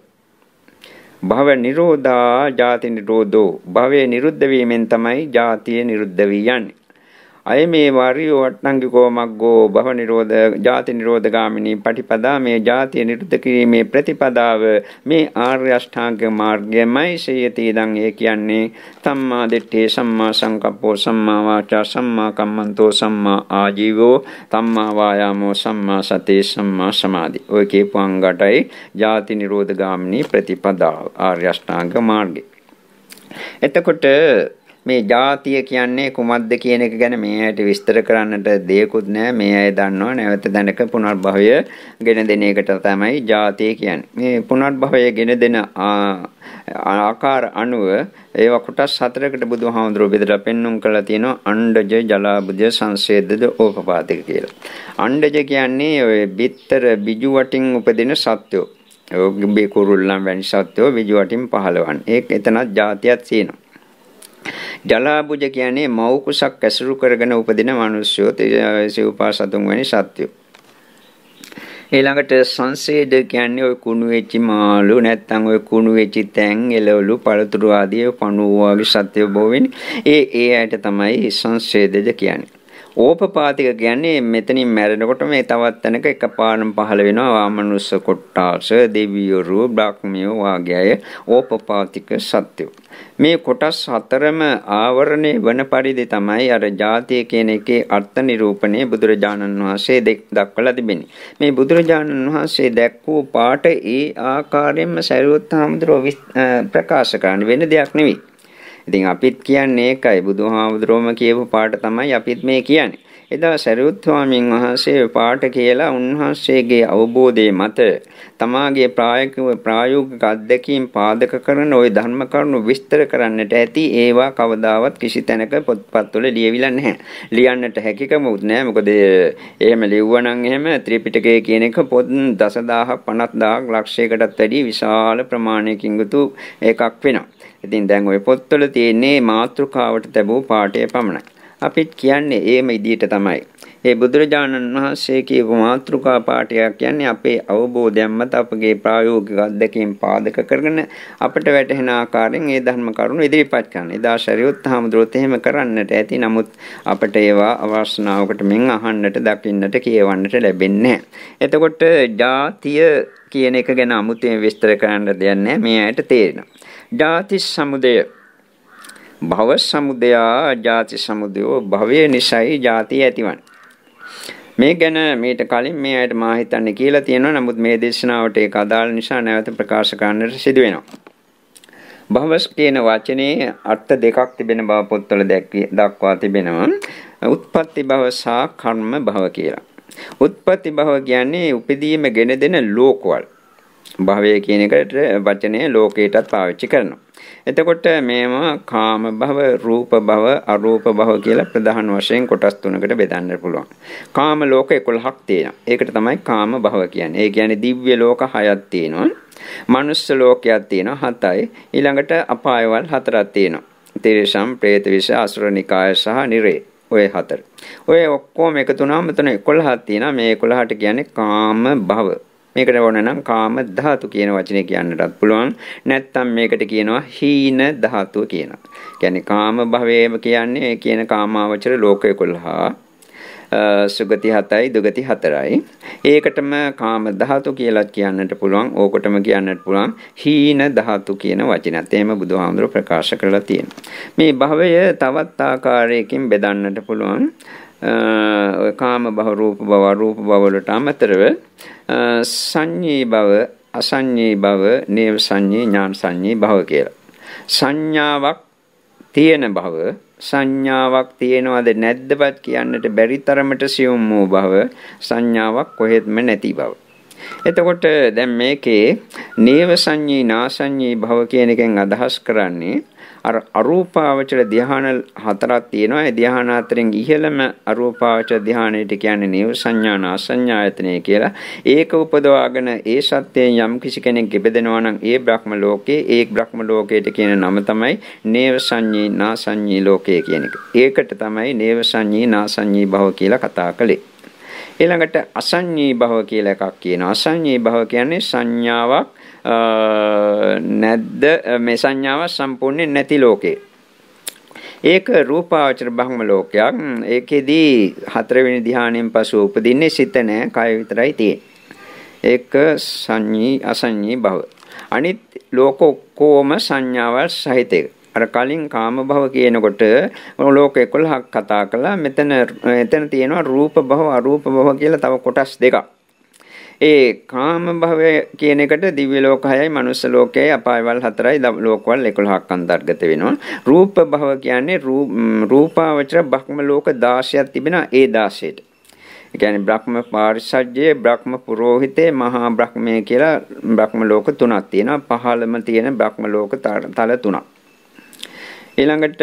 භව නිරෝධා ජාති නිරෝධෝ භවයේ නිරුද්ධ වීමෙන් තමයි ජාතිය නිරුද්ධ වී යන්නේ. අය මේ වාරියෝ අට්ඨංගිකෝ මග්ගෝ භව නිරෝධ ජාති නිරෝධ ගාමිනී පටිපදා මේ ජාතිය නිරුද්ධ කිරීමේ ප්‍රතිපදාව මේ ආර්ය අෂ්ටාංග මාර්ගයමයි සියති ඉදන් ඒ කියන්නේ සම්මා දිට්ඨි සම්මා සංකප්පෝ සම්මා වාචා සම්මා කම්මන්තෝ සම්මා ආජීවෝ සම්මා වායාමෝ සම්මා සති සම්මා සමාධි ඔය කියපුවන් ගටයි ජාති නිරෝධ ගාමිනී ප්‍රතිපදාව ආර්ය අෂ්ටාංග මාර්ගය. එතකොට මේ ජාතිය කියන්නේ කුමක්ද කියන එක ගැන මේ ඇයිට විස්තර කරන්නට දෙයක්වත් නැහැ. මේ අය දන්නවා නැවත දැනක පුනර්භවය ගෙන දෙන එකට තමයි ජාතිය කියන්නේ. මේ පුනර්භවය ගෙන දෙන ආකාර අනුව ඒවා කොටස් හතරකට බුදුහාමුදුරුවෝ බෙදලා පෙන්눔 කරලා තියෙනවා. අණ්ඩජ ජලාබුජ සංසේදද ඕපපාතික කියලා. අණ්ඩජ කියන්නේ ඔය බිත්තර බිජු වටින් උපදින සත්වෝ. ඔය කුරුල්ලන් වැනි සත්වෝ බිජු වටින් පහළවන්නේ. ඒක එතනත් ජාතියක් තියෙනවා. ජලාබුජ කියන්නේ මව් කුසක් ඇසුරු කරගෙන උපදින මිනිස්සුયો සිව්පාසතුන් වැනි සත්වෝ. ඊළඟට සංසේද කියන්නේ ඔය කුණු වෙච්ච මාළු නැත්නම් ඔය කුණු වෙච්ච තැන් එළවලු පළතුරු ආදී පණුව වගේ සත්වෝ බොහෝ වෙන්නේ. ඒ ඇයට තමයි සංසේදජ කියන්නේ. ඕපපාතික කියන්නේ මෙතනින් මැරෙනකොට මේ තවත් තැනක එකපාරම පහළ වෙනවා ආමනුෂ්‍ය කොට්ටාස දෙවියෝ බ්‍රහ්මියෝ වාගේ අය ඕපපාතික සත්වෝ. මේ කොටස් හතරම ආවරණය වන පරිදි තමයි අර ජාතිය කියන එකේ අර්ථ නිරූපණය බුදුරජාණන් වහන්සේ දක්වලා තිබෙන්නේ. මේ බුදුරජාණන් වහන්සේ දැක්වූ පාට ඒ ආකාරයෙන්ම සරියුත් හාමුදුරුවෝ ප්‍රකාශ කරන්න වෙන දෙයක් නෙවෙයි. ඉතින් අපිත් කියන්නේ ඒකයි බුදුහාමුදුරුවෝම කියපු පාට තමයි අපිත් මේ කියන්නේ. එදා සරියුත් ස්වාමීන් වහන්සේ පාට කියලා උන්වහන්සේගේ අවබෝධයේ මත තමාගේ ප්‍රායෝගික අත්දැකීම් පාදක කරන ওই ධර්ම කරුණු විස්තර කරන්නට ඇති ඒවා කවදාවත් කිසි තැනක පොත්පත්වල ලියවිලා නැහැ. ලියන්නට හැකියකමුත් නැහැ. මොකද එහෙම ලිව්වනම් එහෙම ත්‍රිපිටකය කියන එක පොත් 10000ක් 50000ක් ලක්ෂයකටත් වැඩි විශාල ප්‍රමාණයකින් යුතු එකක් වෙනවා. ඉතින් දැන් ওই පොත්වල තියෙන්නේ මාතෘකාවට ලැබූ පාඩය පමණයි. අපිත් කියන්නේ ඒම ඉදියට තමයි. ඒ බුදුරජාණන් වහන්සේ කියපු මාතෘකා පාඩයක් කියන්නේ අපේ අවබෝධයන් මත අපගේ ප්‍රායෝගික අත්දැකීම් පාදක කරගෙන අපට වැටහෙන ආකාරයෙන් ඒ ධර්ම කරුණු ඉදිරිපත් කරන. එදා ශරීරොත් හාමුදුරුවෝත් එහෙම කරන්නට ඇති. නමුත් අපට ඒවා අවස්නාවකට මෙන් අහන්නට, දකින්නට, කියවන්නට ලැබෙන්නේ නැහැ. එතකොට ජාතිය කියන එක ගැන අමුතුවෙන් විස්තර කරන්න දෙයක් නැහැ. මේ ඇයට තේරෙනවා. ජාති සමුදය භව සමුදය ජාති සමුදයෝ භවයේ නිසයි ජාතිය ඇතිවන්නේ. මේ ගැන මීට කලින් මේ අයට මා හිතන්නේ කියලා තියෙනවා. නමුත් මේ දේශනාවට ඒක අදාළ නිසා නැවත ප්‍රකාශ කරන්නට සිදු වෙනවා. භවස් කියන වචනේ අර්ථ දෙකක් තිබෙන බව පොත්වල දක්වා තිබෙනවා. උත්පත්ති භව සහ කර්ම භව කියලා. උත්පත්ති භව කියන්නේ උපදීම ගෙන දෙන ලෝකවල. භවය කියන එකට වචනේ ලෝකයටත් පාවිච්චි කරනවා. එතකොට මේවා කාම භව, රූප භව, අරූප භව කියලා ප්‍රධාන වශයෙන් කොටස් තුනකට බෙදන්න පුළුවන්. කාම ලෝක 11ක් තියෙනවා. ඒකට තමයි කාම භව කියන්නේ. ඒ කියන්නේ දිව්‍ය ලෝක 6ක් තියෙනවා. මනුස්ස ලෝකයක් තියෙනවා 7යි. ඊළඟට අපායවල 4ක් තියෙනවා. තිරිසම්, പ്രേත විෂ, අසුර නිකාය සහ නිරේ. ඔය 4. ඔය ඔක්කොම එකතු වුණාම මෙතන 11ක් තියෙනවා. මේ 11ට කියන්නේ කාම භව. මේකට ඕන නම් කාම ධාතු කියන වචනේ කියන්නටත් පුළුවන්. නැත්නම් මේකට කියනවා හීන ධාතුව කියනවා. කියන්නේ කාම භවයේම කියන්නේ කියන කාමාවචර ලෝක 11. සුගති 7යි දුගති 4යි. ඒකටම කාම ධාතු කියලා කියන්නට පුළුවන්. ඕකටම කියන්නට පුළුවන් හීන ධාතු කියන වචනත්. එහෙම බුදුහාමුදුරුවෝ ප්‍රකාශ කරලා තියෙනවා. මේ භවය තවත් ආකාරයකින් බෙදන්නට පුළුවන්. කාම භව, රූප භව, අරූප භව වලට අමතරව සංඤී භව, අසංඤී භව, නේව සංඤී, ඥාන සංඤී භව කියලා. සංඥාවක් තියෙන භව, සංඥාවක් තියෙනවද නැද්දවත් කියන්නට බැරි තරමට සියුම් වූ බව සංඥාවක් කොහෙත්ම නැති බව. එතකොට දැන් මේකේ නේව සංඤී නාසඤ්ඤී භව කියන එකෙන් අදහස් කරන්නේ අර අරූපාවචර ධ්‍යාන හතරක් තියෙනවා. ඒ ධ්‍යාන හතරෙන් ඉහළම අරූපාවචර ධ්‍යානෙට කියන්නේ නේව සංඥා නාසඤ්ඤායතනෙ කියලා. ඒක උපදවාගෙන ඒ සත්‍යයෙන් යම් කිසි කෙනෙක් ඉපදෙනවා නම් ඒ බ්‍රහ්ම ලෝකේ ඒ බ්‍රහ්ම ලෝකයට කියන නම තමයි නේව සංඤී නාසඤ්ඤී ලෝකය කියන එක. ඒකට තමයි නේව සංඤී නාසඤ්ඤී භව කියලා කතා කළේ. ඊළඟට අසඤ්ඤී භව කියලා එකක් කියනවා. අසඤ්ඤී භව කියන්නේ සංඥාවක් නැද්ද මේ සංඥාව සම්පූර්ණයෙන් නැති ලෝකේ. ඒක රූපාවචර බ්‍රහ්ම ලෝකයක්. ඒකෙදී හතරවෙනි ධ්‍යානයෙන් පසු උපදින්නේ සිත නැහැ, කය විතරයි තියෙන්නේ. ඒක සංඤී අසඤ්ඤී භව. අනිත් ලෝක ඔක්කොම සංඥාවල් සහිත එක. අර කලින් කාම භව කියනකොට ලෝක 11ක් කතා කළා. මෙතන තියෙනවා රූප භව අරූප භව කියලා තව කොටස් දෙකක්. ඒ කාම භවය කියන එකට දිව්‍ය ලෝක 6යි මනුස්ස ලෝකයයි අපායවල 4යි ලෝකවල 11ක් අන්තර්ගත වෙනවා. රූප භව කියන්නේ රූපාවචර බ්‍රහ්ම ලෝක 16ක් තිබෙනවා. ඒ 16ට. ඒ කියන්නේ බ්‍රහ්ම පාරිසජ්ජය, බ්‍රහ්ම පුරෝහිතේ, මහා බ්‍රහ්මය කියලා බ්‍රහ්ම ලෝක 3ක් තියෙනවා. පහළම තියෙන බ්‍රහ්ම ලෝක තල 3ක්. ඊළඟට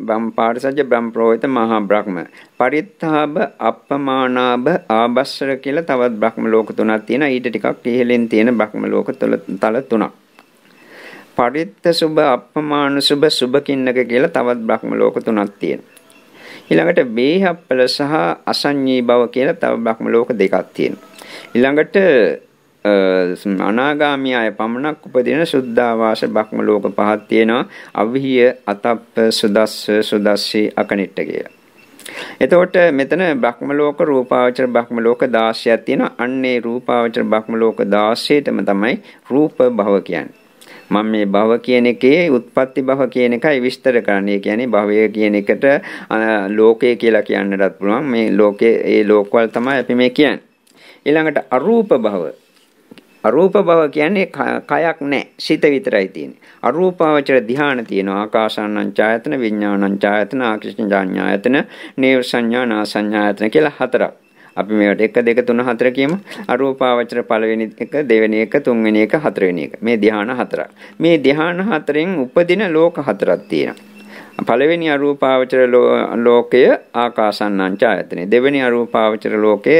බ්‍රහ්ම පාරිසජ්ජ, බ්‍රහ්ම පුරෝහිත, මහා බ්‍රහ්ම, පරිත්තාබ, අප්පමානාබ, ආබස්සර කියලා තවත් බ්‍රහ්ම ලෝක 3ක් තියෙනවා. ඊට ටිකක් ඉහළින් තියෙන බ්‍රහ්ම ලෝක තල 3ක්. පරිත්ත සුභ, අප්පමාන සුභ, සුභකින්නක කියලා තවත් බ්‍රහ්ම ලෝක 3ක් තියෙනවා. ඊළඟට බේහප්පල සහ අසඤ්ඤී භව කියලා තව බ්‍රහ්ම ලෝක 2ක් තියෙනවා. ඊළඟට අනාගාමී අය පමණක් උපදින සුද්ධාවාස බ්‍රහ්ම ලෝක 5ක් තියෙනවා. අවිහිය, අතප්ප, සුදස්ස, සුදස්සී, අකනිට්ට කියලා. එතකොට මෙතන බ්‍රහ්ම ලෝක රූපාවචර බ්‍රහ්ම ලෝක 16ක් තියෙනවා. අන්නේ රූපාවචර බ්‍රහ්ම ලෝක 16ටම තමයි රූප භව කියන්නේ. මම මේ භව කියන එකේ උත්පත්ති භව කියන එකයි විස්තර කරන්නේ. ඒ කියන්නේ භවය කියන එකට ලෝකය කියලා කියන්නටත් පුළුවන්. මේ ලෝකයේ ඒ ලෝකවල තමයි අපි මේ කියන්නේ. ඊළඟට අරූප භව. අරූප භව කියන්නේ කයක් නැහැ, සිත විතරයි තියෙන්නේ. අරූපාවචර ධ්‍යාන තියෙනවා. ආකාසානං ඡායතන, විඥානං ඡායතන, ආකිෂ්ඨඥායතන, නේව සංඥා නාසඤ්ඤායතන කියලා 4ක්. අපි මේවට 1 2 3 4 කියමු. අරූපාවචර පළවෙනි එක, දෙවෙනි එක, තුන්වෙනි එක, හතරවෙනි එක. මේ ධ්‍යාන 4ක්. මේ ධ්‍යාන 4ෙන් උපදින ලෝක 4ක් තියෙනවා. පළවෙනි අරූපාවචර ලෝකය ආකාසානං ඡායතනෙ, දෙවෙනි අරූපාවචර ලෝකය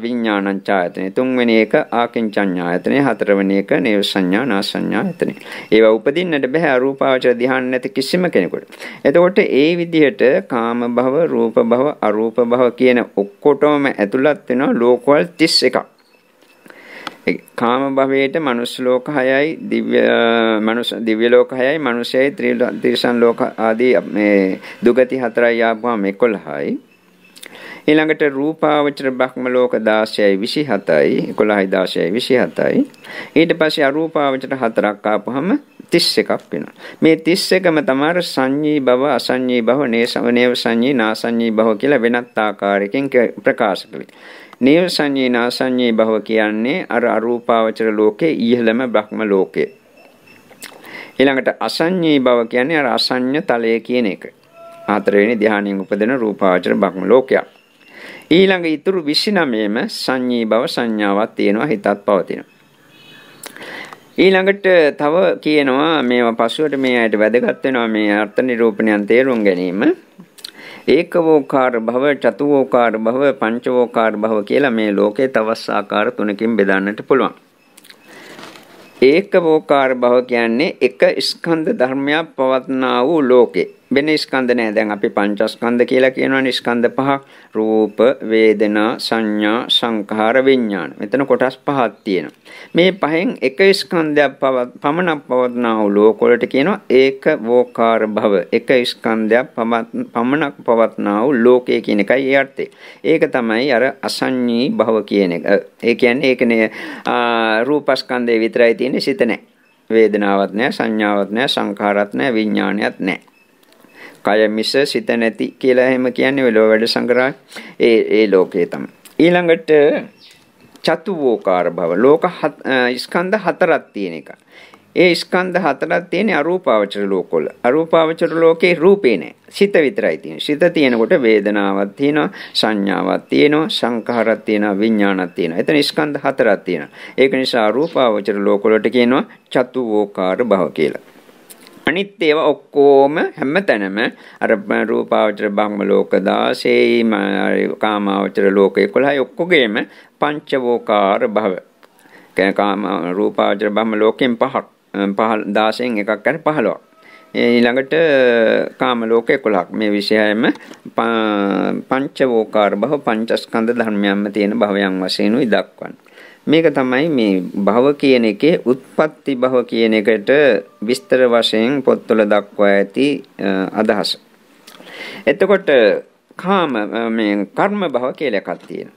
විඥානං ඡායතනෙ, තුන්වෙනි එක ආකින්චඤ්ඤායතනෙ, හතරවෙනි එක නේව සංඥා නාසඤ්ඤායතනෙ. ඒවා උපදින්නට බෑ අරූපාවචර ධ්‍යාන නැති කිසිම කෙනෙකුට. එතකොට ඒ විදිහට කාම භව, රූප භව, අරූප භව කියන ඔක්කොටම ඇතුළත් වෙනවා ලෝකවල 31ක්. කාම භවයේට මනුස්ස ලෝක 6යි, දිව්‍ය ලෝක 6යි, මනුෂ්‍යයි, තිරිසන් ලෝක ආදී මේ දුගති 4යි ආපුවාම 11යි. ඊළඟට රූපාවචර බ්‍රහ්ම ලෝක 16යි 27යි, 11යි 16යි 27යි. ඊට පස්සේ අරූපාවචර 4ක් ආපුවාම 31ක් වෙනවා. මේ 31ම තමයි සංඤී භව, අසංඤී භව, නේව සංඤී, නාසංඤී භව කියලා වෙනත් ආකාරයකින් ප්‍රකාශ කළේ. නේව සංඤී නාසඤ්ඤී භව කියන්නේ අර අරූපාවචර ලෝකේ ඉහළම බ්‍රහ්ම ලෝකය. ඊළඟට අසඤ්ඤී භව කියන්නේ අර අසඤ්ඤ තලය කියන එක. හතරවෙනි ධ්‍යානයෙන් උපදින රූපාවචර බ්‍රහ්ම ලෝකයක්. ඊළඟ ඊතුරු 29ම සංඤී භව සංඥාවක් තියෙනවා, හිතත් පවතිනවා. ඊළඟට තව කියනවා මේවා පසුවට මේ ඇයිට වැදගත් වෙනවා මේ අර්ථ නිරූපණයන් තේරුම් ගැනීම. ඒකවෝකාර භව, චතුවෝකාර භව, පංචවෝකාර භව කියලා මේ ලෝකේ තවස් ආකාර 3කින් බෙදන්නට පුළුවන්. ඒකවෝකාර භව කියන්නේ එක ස්කන්ධ ධර්මයක් පවත්නා වූ ලෝකේ. වෙන ස්කන්ධ නැහැ. දැන් අපි පංචස්කන්ධ කියලා කියනවනේ ස්කන්ධ පහක්. රූප, වේදනා, සංඥා, සංඛාර, විඥාන. මෙතන කොටස් පහක් තියෙනවා. මේ පහෙන් එක ස්කන්ධයක් පමණක් පවත්නා වූ ලෝක වලට කියනවා ඒකවෝකාර භව. එක ස්කන්ධයක් පමණක් පවත්නා වූ ලෝකය කියන එකයි ඒ අර්ථය. ඒක තමයි අර අසඤ්ඤී භව කියන එක. ඒ කියන්නේ ඒකනේ රූපස්කන්ධේ විතරයි තියෙන්නේ, සිත නැහැ. වේදනාවක් නැහැ, සංඥාවක් නැහැ, සංඛාරات නැහැ, විඥානයක් නැහැ. කය මිස සිත නැති කියලා එහෙම කියන්නේ වෙලෝ වැඩ සංග්‍රහය. ඒ ලෝකේ තමයි. ඊළඟට චතුවෝකාර භව ලෝක ස්කන්ධ 4ක් තියෙන එක. ඒ ස්කන්ධ හතරක් තියෙන අරූපාවචර ලෝකවල. අරූපාවචර ලෝකේ රූපේ නැහැ. සිත විතරයි තියෙන්නේ. සිත තියෙනකොට වේදනාවක් තියෙනවා, සංඥාවක් තියෙනවා, සංඛාරයක් තියෙනවා, විඥානක් තියෙනවා. එතන ස්කන්ධ හතරක් තියෙනවා. ඒක නිසා අරූපාවචර ලෝකවලට කියනවා චතුෝකාර භව කියලා. අනිත් ඒවා ඔක්කොම හැමතැනම අර රූපාවචර බ්‍රහ්ම ලෝක 16යි කාමාවචර ලෝක 11යි ඔක්කොගේම පංචවෝකාර භව. කාම රූපාවචර බ්‍රහ්ම ලෝකෙන් 16න් එකක් හරි 15ක්. ඊළඟට කාම ලෝක 11ක්. මේ විශේෂයෙන්ම පංචවෝකාර භව පංචස්කන්ධ ධර්මයන්ම තියෙන භවයන් වශයෙන් උයි දක්වන්නේ. මේක තමයි මේ භව කියන එකේ උත්පත්ති භව කියන එකට විස්තර වශයෙන් පොත්වල දක්වා ඇති අදහස. එතකොට කාම මේ කර්ම භව කියලා එකක් තියෙනවා.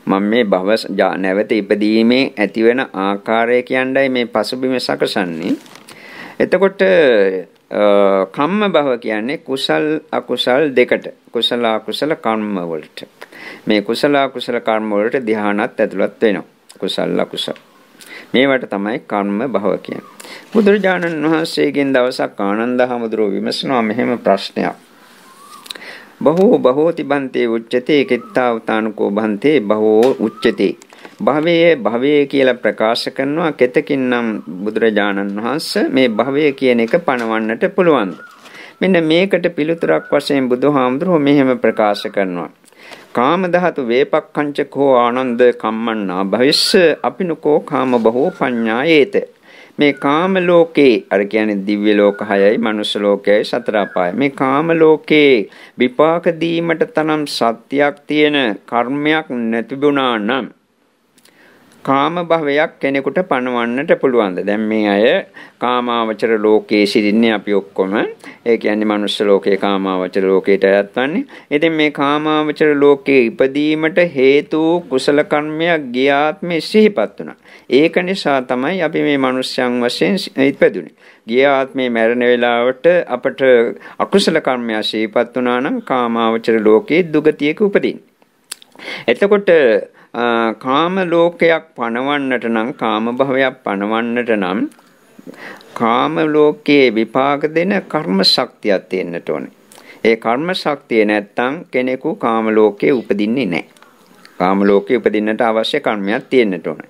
මම මේ භව නැවත ඉපදීමේ ඇතිවෙන ආකාරය කියන්නයි මේ පසුබිම සකසන්නේ. එතකොට කම්ම භව කියන්නේ කුසල් අකුසල් දෙකට. කුසල අකුසල කර්ම වලට. මේ කුසල අකුසල කර්ම වලට ධ්‍යානත් ඇතුළත් වෙනවා. කුසල අකුසල. මේවට තමයි කර්ම භව කියන්නේ. බුදුරජාණන් වහන්සේගෙන් දවසක් ආනන්ද හැමදෙරෝ විමසනවා මෙහෙම ප්‍රශ්නයක්. බහෝ බහෝති බන්තේ උච්චතේ කිත්තාවතානකෝ බන්තේ බහෝ උච්චතේ. භවයේ කියලා ප්‍රකාශ කරනවා කෙතකින්නම් බුදුරජාණන් වහන්සේ මේ භවය කියන එක පණවන්නට පුළුවන්ද? මෙන්න මේකට පිළිතුරක් වශයෙන් බුදුහාමුදුරුවෝ මෙහෙම ප්‍රකාශ කරනවා. කාම ධාතු වේපක්ඛංචකෝ ආනන්ද කම්මන්නා භවිස්ස අපිනකෝ කාම බහෝ පඤ්ඤායේත. මේ කාම ලෝකේ අර කියන්නේ දිව්‍ය ලෝක 6යි මනුෂ්‍ය ලෝකයයි සතර අපායයි. මේ කාම ලෝකේ විපාක දීමට තරම් සත්‍යයක් තියෙන කර්මයක් නැතිබුණා නම් කාම භවයක් කෙනෙකුට පණවන්නට පුළුවන්ද? දැන් මේ අය කාමාවචර ලෝකයේ සිටින්නේ අපි ඔක්කොම. ඒ කියන්නේ මනුෂ්‍ය ලෝකේ කාමාවචර ලෝකයට අයත් වන්නේ. ඉතින් මේ කාමාවචර ලෝකයේ ඉපදීමට හේතු කුසල කර්මයක් ගියාත්මේ සිහිපත් වුණා. ඒක නිසා තමයි අපි මේ මනුෂ්‍යයන් වශයෙන් ඉපදුනේ. ගියාත්මේ මැරෙන වෙලාවට අපට අකුසල කර්මයක් සිහිපත් වුණා නම් කාමාවචර ලෝකයේ දුගතියක උපදින්නේ. එතකොට කාම ලෝකයක් පණවන්නට නම් කාම භවයක් පණවන්නට නම් කාම ලෝකයේ විපාක දෙන කර්ම ශක්තියක් තියෙන්නට ඕනේ. ඒ කර්ම ශක්තිය නැත්තම් කෙනෙකු කාම ලෝකයේ උපදින්නේ නැහැ. කාම ලෝකයේ උපදින්නට අවශ්‍ය කර්මයක් තියෙන්නට ඕනේ.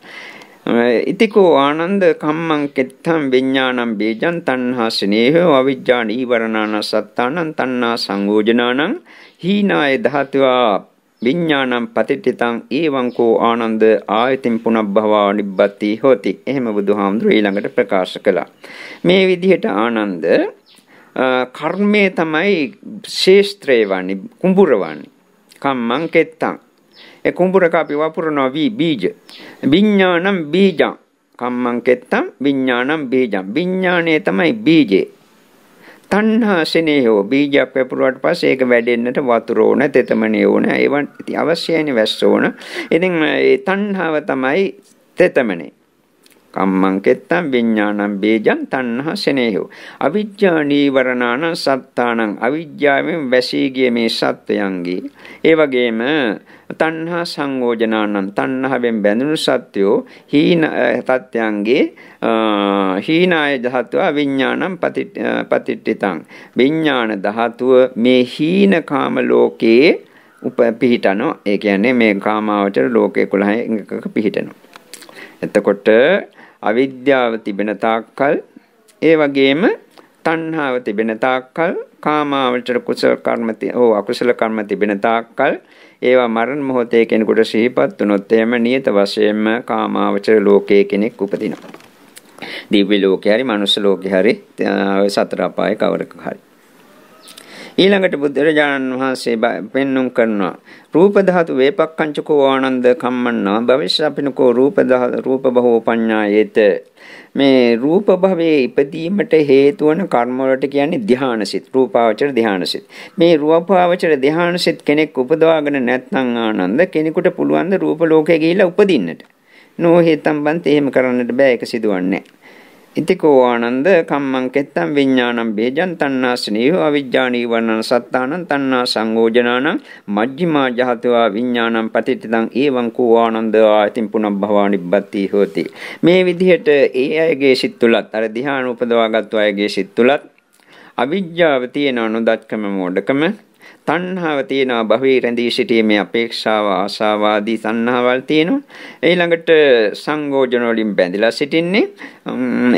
ඉතිකෝ ආනන්ද කම්මං කෙත්තං විඥානං බීජං තණ්හා ස්නේහෝ අවිජ්ජා නීවරණාන සත්තානං තණ්හා සංයෝජනානං හීනාය ධාතුවා විඥානං පතිට්ඨිතං ඒවං කෝ ආනන්ද ආයතින් පුනබ්භවා නිබ්බති හෝති. එහෙම බුදුහාමුදුරුවෝ ඊළඟට ප්‍රකාශ කළා. මේ විදිහට ආනන්ද කර්මයේ තමයි ශේෂ්ත්‍රේ වන්නේ කුඹුර වන්නේ. කම්මං කෙත්තං ඒ කුඹුරක අපි වපුරනවා බීජ. විඥානං බීජං කම්මං කෙත්තං විඥානං බීජං. විඥානයේ තමයි බීජේ. තණ්හා ස්නේහෝ බීජයක් වැපුරුවාට පස්සේ ඒක වැඩෙන්නට වතුර ඕන, තෙතමනේ ඕන, ඒවන් අවශ්‍යයිනේ වැස්ස ඕන. ඉතින් මේ තණ්හාව තමයි තෙතමනේ. කම්මං කෙත්තං විඥානං බීජං තණ්හා ස්නේහෝ අවිජ්ජා නීවරණාන සත්තානං අවිජ්ජාවෙන් වැසී ගිය මේ සත්වයන්ගේ ඒ වගේම තණ්හා සංයෝජනානං තණ්හාවෙන් බැඳුණු සත්වෝ හීන තත්යන්ගේ හීනාය ධාතුව විඥානං පතිට්ඨිතං විඥාන ධාතුව මේ හීන කාම ලෝකයේ පිහිටනවා. ඒ කියන්නේ මේ කාමාවචර ලෝකේ 11ක පිහිටනවා. එතකොට අවිද්‍යාව තිබෙන තාක්කල් ඒ වගේම තණ්හාව තිබෙන තාක්කල් කාමාවචර කුසල කර්ම අකුසල කර්ම තිබෙන තාක්කල් ඒවා මරණ මොහොතේ කෙනෙකුට සිහිපත් වුණොත් එහෙම නියත වශයෙන්ම කාමාවචර ලෝකයේ කෙනෙක් උපදිනවා. දිව්‍ය ලෝකේ හරි මනුෂ්‍ය ලෝකේ හරි සතර අපායේ කවරක හරි. ඊළඟට බුදුරජාණන් වහන්සේ පෙන්눔 කරනවා රූප ධාතු වේපක්ඛංචකෝ ආනන්ද කම්මන්නා භවිෂ්‍යපිනකෝ රූප බහෝ පඤ්ඤායේත. මේ රූප භවයේ ඉපදීමට හේතු වන කර්ම වලට කියන්නේ ධානසිත, රූපාවචර ධානසිත. මේ රූපාවචර ධානසිත කෙනෙක් උපදවාගෙන නැත්නම් ආනන්ද කෙනෙකුට පුළුවන් ද රූප ලෝකේ ගිහිල්ලා උපදින්නට? නෝ හේතම් බන්ත එහෙම කරන්නට බෑ, ඒක සිදුවන්නේ නැහැ. ඉතිකෝ ආනන්ද කම්මං කෙත්තං විඥානං බේජං තණ්හා ස්නේහ අවිජ්ජා නීවරණ සත්තානං තණ්හා සංයෝජනානං මජ්ක්‍ධිමා ජහතවා විඥානං පතිතං ඒවං කෝ ආනන්ද ආයතින් පුනබ්භවා නිබ්බති හෝති. මේ විදිහට ඒ අයගේ සිත් තුලත් අර ධ්‍යාන උපදවාගත් අයගේ සිත් තුලත් අවිජ්ජාව තියෙන නොදත්කම මොඩකම තණ්හාව තියෙනවා භවයේ රැඳී සිටීමේ අපේක්ෂාව ආශාව ආදී තණ්හාවල් තියෙනවා. ඊළඟට සංයෝජන වලින් බැඳලා සිටින්නේ.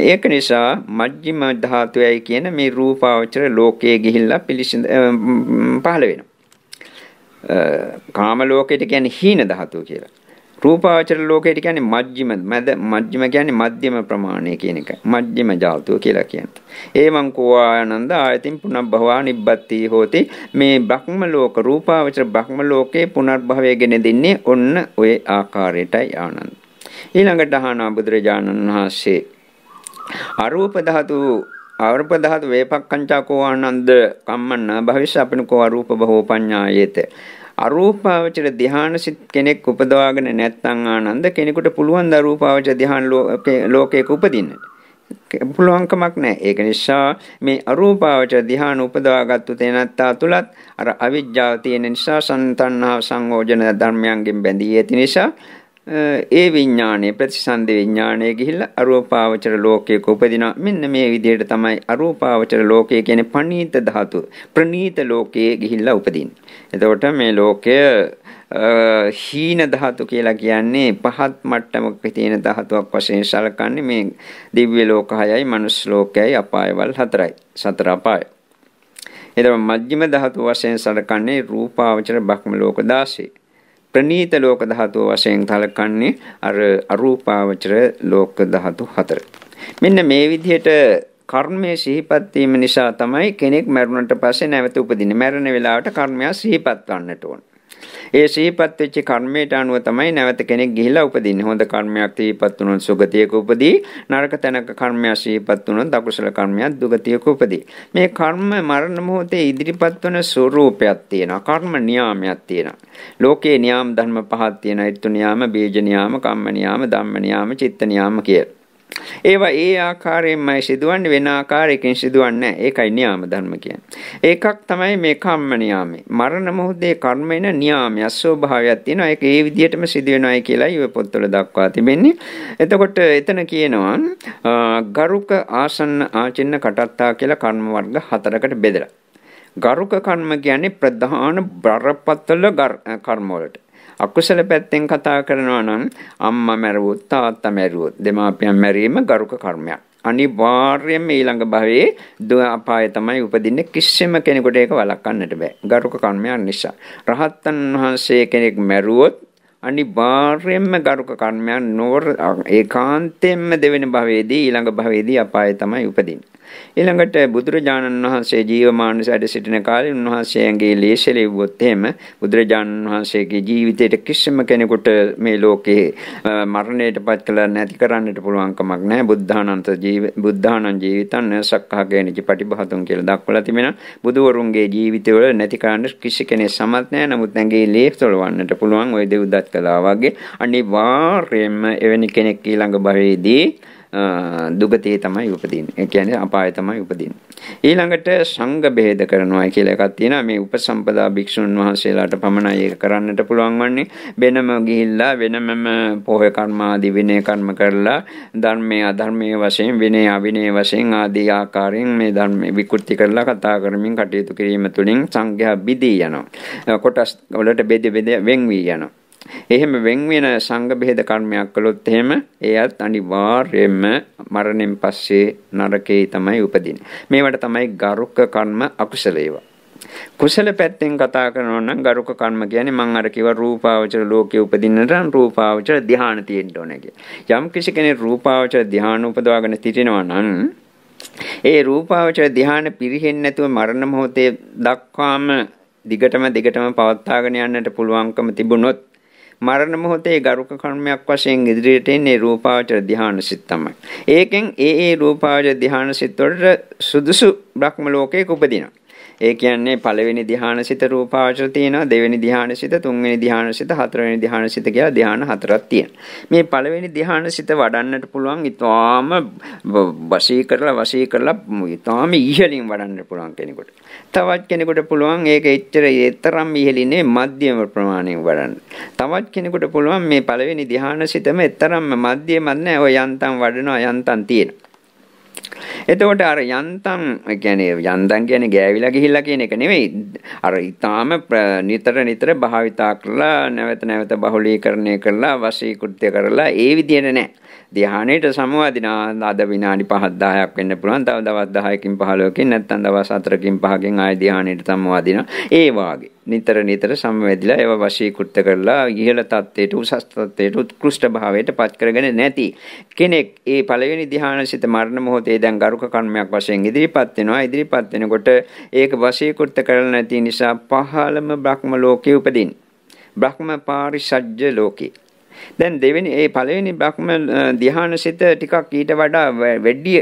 ඒක නිසා මජ්ක්‍ධිම ධාතුවයි කියන මේ රූපාවචර ලෝකයේ ගිහිල්ලා පිළිසිඳ පහළ වෙනවා. කාම ලෝකයට කියන්නේ හීන ධාතුව කියලා. රූපාවචර ලෝකයට කියන්නේ මජ්ක්‍ධිම කියන්නේ මධ්‍යම ප්‍රමාණය කියන එක. මජ්ක්‍ධිම ධාතුව කියලා කියන්නේ. ඒවං කෝ ආනන්ද ආයතින් පුනබ්භවා නිබ්බති හෝති. මේ බ්‍රහ්ම ලෝක රූපාවචර බ්‍රහ්ම ලෝකේ පුනර්භවය ගෙන දෙන්නේ ඔන්න ඔය ආකාරයටයි ආනන්ද. ඊළඟට අහනවා බුදුරජාණන් වහන්සේ අරූප ධාතු වේපක්ඛංචා කෝ ආනන්ද කම්මන්න භවිෂ අපිනකෝ අරූප බහෝ පඤ්ඤායේත. අරූපාවචර ධ්‍යානසිත කෙනෙක් උපදවාගෙන නැත්නම් ආනන්ද කෙනෙකුට පුළුවන් ද අරූපාවචර ධ්‍යාන ලෝකයක උපදින්න. පුළුවන්කමක් නැහැ. ඒක නිසා මේ අරූපාවචර ධ්‍යාන උපදවාගත්තු තැනත්තා තුලත් අර අවිජ්ජාව තියෙන නිසා සංතණ්හා සංයෝජන ධර්මයන්ගෙන් බැඳී ඇති නිසා ඒ විඥානයේ ප්‍රතිසන්දි විඥානයේ ගිහිල්ලා අරූපාවචර ලෝකයක උපදිනවා. මෙන්න මේ විදිහට තමයි අරූපාවචර ලෝකය කියන්නේ පණීත ධාතු ප්‍රණීත ලෝකයේ ගිහිල්ලා උපදින්නේ. එතකොට මේ ලෝකය හීන ධාතු කියලා කියන්නේ පහත් මට්ටමක තියෙන ධාතුවක් වශයෙන් සැලකන්නේ මේ දිව්‍ය ලෝක 6යි මනුස්ස ලෝකයයි අපායවල 4යි. සතර අපාය. එතකොට මජ්ක්‍ධිම ධාතු වශයෙන් සැලකන්නේ රූපාවචර බ්‍රහ්ම ලෝක 16. ප්‍රණීත ලෝක ධාතුව වශයෙන් සැලකන්නේ අර අරූපාවචර ලෝක ධාතු 4. මෙන්න මේ විදිහට කර්මයේ සිහිපත් වීම නිසා තමයි කෙනෙක් මරුණට පස්සේ නැවත උපදින්නේ. මරණ වෙලාවට කර්මය සිහිපත් වන්නට ඕන. ඒ සිහිපත් වෙච්ච කර්මයට අනුව තමයි නැවත කෙනෙක් ගිහිලා උපදින්නේ. හොඳ කර්මයක් සිහිපත් වුණොත් සුගතියක උපදී. නරක තැනක කර්මයක් සිහිපත් වුණොත් අකුසල කර්මයක් දුගතියක උපදී. මේ කර්ම මරණ මොහොතේ ඉදිරිපත් වන ස්වરૂපයක් තියෙනවා. කර්ම නියාමයක් තියෙනවා. ලෝකේ නියාම ධර්ම පහක් තියෙනවා. ඍතු නියාම, බීජ නියාම, කම්ම නියාම, ධම්ම නියාම, චිත්ත නියාම කියලා. ඒවා ඒ ආකාරයෙන්මයි සිදුවන්නේ, වෙන ආකාරයකින් සිදුවන්නේ නැහැ. ඒකයි නියාම ධර්ම කියන්නේ. ඒකක් තමයි මේ කම්ම නියාමය. මරණ මොහොතේ කර්මේන නියාමය ස්වභාවයක් තියෙනවා. ඒක ඒ විදිහටම සිදු වෙනවායි කියලායි ඔය පොත්වල දක්වා තිබෙන්නේ. එතකොට එතන කියනවා ගරුක ආසන්න ආචින්න කටත්තා කියලා කර්ම වර්ග 4කට බෙදලා. ගරුක කර්ම කියන්නේ ප්‍රධාන බරපතල කර්ම වලට. අකුසල පැත්තෙන් කතා කරනවා නම් අම්මා මැරුවොත් තාත්තා මැරුවොත් දෙමාපියන් මැරීම ගරුක කර්මයක්. අනිවාර්යයෙන්ම ඊළඟ භවයේ දුක අපාය තමයි උපදින්නේ. කිසිම කෙනෙකුට ඒක වළක්වන්නට බෑ. ගරුක කර්මයක් නිසා. රහතන් වහන්සේ කෙනෙක් මැරුවොත් අනිවාර්යයෙන්ම ගරුක කර්මයක් නොවර ඒකාන්තයෙන්ම දෙවෙනි භවයේදී ඊළඟ භවයේදී අපාය තමයි උපදින්නේ. ඊළඟට බුදුරජාණන් වහන්සේ ජීවමාන සැඩ සිටින කාලේ උන්වහන්සේගේ ලේසලෙව්වොත් එහෙම බුදුරජාණන් වහන්සේගේ ජීවිතයට කිසිම කෙනෙකුට මේ ලෝකේ මරණයටපත් කළ නැති කරන්නට පුළුවන් කමක් නැහැ. බුද්ධානං ජීවිතං සක්ඛාගේනච පටිභාතුන් කියලා දක්වලා තිබෙනවා. බුදුවරුන්ගේ ජීවිතවල නැති කරන්න කිසි කෙනෙක් සමත් නැහැ. නමුත් නැගේ ලේසලවන්නට පුළුවන් ওই දෙව්දත් කළා වගේ. අනිවාර්යයෙන්ම එවැනි කෙනෙක් ඊළඟ භවයේදී දුගතිය තමයි උපදින්නේ. ඒ කියන්නේ අපාය තමයි උපදින්නේ. ඊළඟට සංඝ බෙහෙද කරනවා කියලා එකක් තියෙනවා. මේ උපසම්පදා භික්ෂුන් වහන්සේලාට පමණයි ඒක කරන්නට පුළුවන් වන්නේ. වෙනම ගිහිල්ලා වෙනමම පොහොය කර්ම ආදී විනය කර්ම කරලා ධර්මයේ අධර්මයේ වශයෙන් විනය අවිනය වශයෙන් ආදී ආකාරයෙන් මේ ධර්ම විකෘති කරලා කතා කරමින් කටයුතු කිරීම තුළින් සංඝයා බිදී යනවා. කොටස් වලට බෙද වෙන් වී යනවා. එහෙම වෙන් වෙන සංඝ බෙහෙද කර්මයක් කළොත් එහෙම එයත් අනිවාර්යයෙන්ම මරණයෙන් පස්සේ නරකේ තමයි උපදින්නේ. මේවට තමයි ගරුක කර්ම අකුසල ඒවා. කුසල පැත්තෙන් කතා කරනවා නම් ගරුක කර්ම කියන්නේ මම අර කිව්ව රූපාවචර ලෝකයේ උපදින්නට රූපාවචර ධ්‍යාන තියෙන්න ඕනේ කියලා. යම් කිසි කෙනෙක් රූපාවචර ධ්‍යාන උපදවාගෙන සිටිනවා නම් ඒ රූපාවචර ධ්‍යාන පිරෙහෙන්නේ නැතුව මරණ මොහොතේ දක්වාම දිගටම පවත්වාගෙන යන්නට පුළුවන්කම තිබුණොත් මරණ මොහොතේ ගරුක කර්මයක් වශයෙන් ඉදිරියට එන්නේ රූපාවචර ධ්‍යානසිත තමයි. ඒකෙන් ඒ රූපාවචර ධ්‍යානසිත වලට සුදුසු බ්‍රහ්ම ලෝකයක උපදිනවා. ඒ කියන්නේ පළවෙනි ධානසිත රූපාවචර තියෙනවා, දෙවෙනි ධානසිත, තුන්වෙනි ධානසිත, හතරවෙනි ධානසිත කියලා ධාන හතරක් තියෙනවා. මේ පළවෙනි ධානසිත වඩන්නට පුළුවන් ඊටාම වශී කරලා ඊටාම ඉහළින් වඩන්න පුළුවන් කෙනෙකුට. තවත් කෙනෙකුට පුළුවන් ඒක එතරම් ඉහළිනේ මධ්‍යම ප්‍රමාණයෙන් වඩන්න. තවත් කෙනෙකුට පුළුවන් මේ පළවෙනි ධානසිතම එතරම්ම මධ්‍යමත් නැහැ. ඔය යන්තම් වඩනවා යන්තම් තියෙනවා. එතකොට අර යන්තම් කියන්නේ ගෑවිලා ගිහිල්ලා කියන එක නෙවෙයි. අර ඊටාම නිතර භාවිතා කරලා නැවත බහුලීකරණය කරලා වශීකృత్‍ය කරලා ඒ විදිහට නෑ. ධ්‍යානයට සමවදිනා අද විනාඩි 5ක් 10ක් වෙන්න පුළුවන්. තව දවස් 10කින් 15කින් නැත්නම් දවස් 4කින් 5කින් ආය ධ්‍යානයට සමවදිනා. ඒ වාගේ නිතර සමවැදිලා ඒව වශීකృత్‍ය කරලා ඉහළ තත්ත්වයට උසස් තත්ත්වයට උත්කෘෂ්ඨ භාවයට පත් කරගෙන නැති කෙනෙක් ඒ පළවෙනි ධ්‍යානසිත මරණ මොහොතේ දැන් ගරුක කර්මයක් වශයෙන් ඉදිරිපත් වෙනවා. ඉදිරිපත් වෙනකොට ඒක වශීකృత్‍ය කරලා නැති නිසා පහළම බ්‍රහ්ම ලෝකේ උපදින්නේ. බ්‍රහ්ම පාරිසජ්ජ ලෝකේ. දැන් ඒ පළවෙනි බ්‍රහ්ම ධ්‍යානසිත ටිකක් ඊට වඩා වැඩි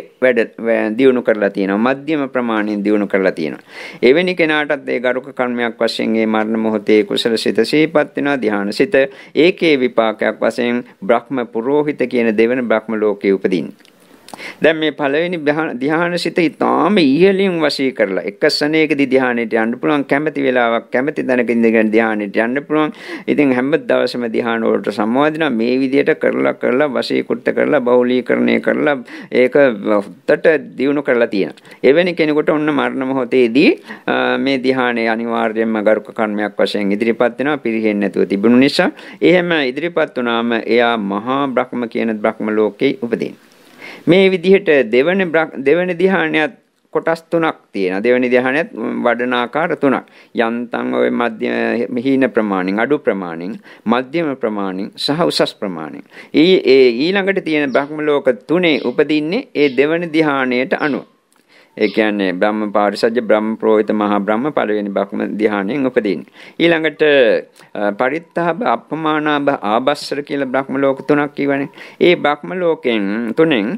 දියුණු කරලා තියෙනවා. මධ්‍යම ප්‍රමාණයෙන් දියුණු කරලා තියෙනවා. එවැනි කෙනාටත් ඒ ගරුක කර්මයක් වශයෙන් ඒ මරණ මොහොතේ කුසල සිත සිහිපත් වෙනවා ධ්‍යානසිත. ඒකේ විපාකයක් වශයෙන් බ්‍රහ්ම පුරෝහිත කියන දෙවන බ්‍රහ්ම ලෝකයේ උපදින්නේ. දැන් මේ පළවෙනි ධ්‍යානසිත ඊටාම ඉහළින් වශී කරලා එක සනේකදී ධ්‍යානෙට යන්න පුළුවන්. කැමැති වෙලාවක් කැමැති තැනක ඉඳගෙන ධ්‍යානෙට යන්න පුළුවන්. ඉතින් හැම දවසම ධ්‍යාන වලට සම්මාදිනවා. මේ විදිහට කරලා වශීකృత කරලා බහුලීකරණය කරලා ඒක උත්තට දියුණු කරලා තියෙනවා. එවැනි කෙනෙකුට ඔන්න මරණ මොහොතේදී මේ ධ්‍යානය අනිවාර්යයෙන්ම ගරුක කර්මයක් වශයෙන් ඉදිරිපත් වෙනවා. පිරිහෙන්නේ නැතුව තිබුණු නිසා. එහෙම ඉදිරිපත් වුණාම එයා මහා බ්‍රහ්ම කියන බ්‍රහ්ම ලෝකේ උපදිනවා. මේ විදිහට දෙවන ධ්‍යානයත් කොටස් තුනක් තියෙනවා. දෙවන ධ්‍යානයත් වඩන ආකාර තුනක්. යන්තම් ඔය මධ්‍යම හීන ප්‍රමාණින්, අඩු ප්‍රමාණින්, මධ්‍යම ප්‍රමාණින් සහ උසස් ප්‍රමාණින්. ඊළඟට තියෙන බ්‍රහ්ම ලෝක තුනේ උපදින්නේ ඒ දෙවන ධ්‍යානයට අනුව. ඒ කියන්නේ බ්‍රහ්ම පාරිසජ්ජ බ්‍රහ්ම ප්‍රෝහිත මහා බ්‍රහ්ම පළවෙනි බ්‍රහ්ම ධ්‍යානයෙන් උපදින්නේ. ඊළඟට පරිත්තාභ අපමානාභ ආබස්සර කියලා බ්‍රහ්ම ලෝක තුනක් කියවනේ. ඒ බ්‍රහ්ම ලෝකෙන් තුනෙන්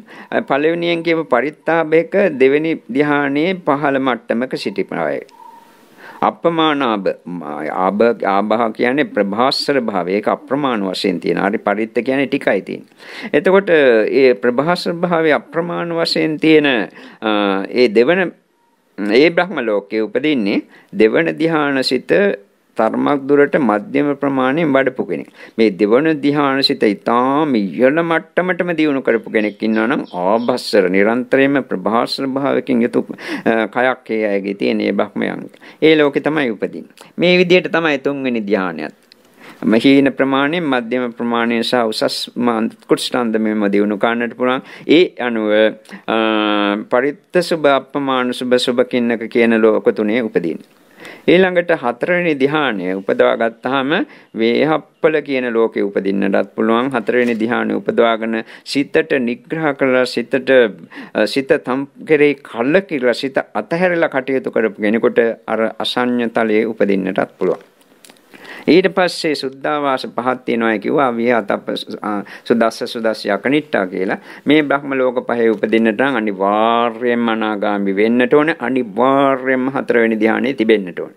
පළවෙනියෙන් කියපු පරිත්තාභයක දෙවෙනි ධ්‍යානයේ පහළ මට්ටමක සිටිපරයි. අපමානාභ ආභහ කියන්නේ ප්‍රභාස්වර භාවය. ඒක අප්‍රමාණ වශයෙන් තියෙන. හරි පරිත්ත කියන්නේ ටිකයි තියෙන්නේ. එතකොට ඒ ප්‍රභාස්වර භාවය අප්‍රමාණ වශයෙන් තියෙන ඒ බ්‍රහ්ම ලෝකයේ උපදින්නේ දෙවන ධ්‍යානසිත තරමක් දුරට මධ්‍යම ප්‍රමාණයෙන් වඩපු කෙනෙක්. මේ දෙවන ධ්‍යානසිත ඊටාම ඉහළ මට්ටමටම දියුණු කරපු කෙනෙක් ඉන්නවා නම් ආභස්සර නිරන්තරයෙන්ම ප්‍රභාස්වර භාවයකින් යුතු කයක් ඒ අයගේ තියෙන ඒ බ්‍රහ්මයන්. ඒ ලෝකේ තමයි උපදින්නේ. මේ විදිහට තමයි තුන්වෙනි ධ්‍යානයත්. මහීන ප්‍රමාණයෙන් මධ්‍යම ප්‍රමාණයෙන් සහ උසස් කුෂ්ඨාන්දමෙම දියුණු කරන්නට පුළුවන්. ඒ අනුව පරිත්ත සුභ අපමාන සුභ කින්නක කියන ලෝක තුනේ උපදින්නේ. ඊළඟට හතරවෙනි ධ්‍යානය උපදවා ගත්තාම වේහප්පල කියන ලෝකේ උපදින්නටත් පුළුවන්. හතරවෙනි ධ්‍යානය උපදවාගෙන සිතට නිග්‍රහ කරලා සිත තම් කෙරේ කල්ල කියලා සිත අතහැරලා කටයුතු කරපු කෙනෙකුට අර අසඤ්ඤතලයේ උපදින්නටත් පුළුවන්. ඊට පස්සේ සුද්ධාවාස පහක් තියෙනවා කිව්වා විහතප්ප සුදස්ස යකනිට්ටා කියලා. මේ බ්‍රහ්ම ලෝක පහේ උපදින්නට නම් අනිවාර්යයෙන්ම අනාගාමි වෙන්නට ඕනේ. අනිවාර්යයෙන්ම හතරවෙනි ධ්‍යානෙ තිබෙන්නට ඕනේ.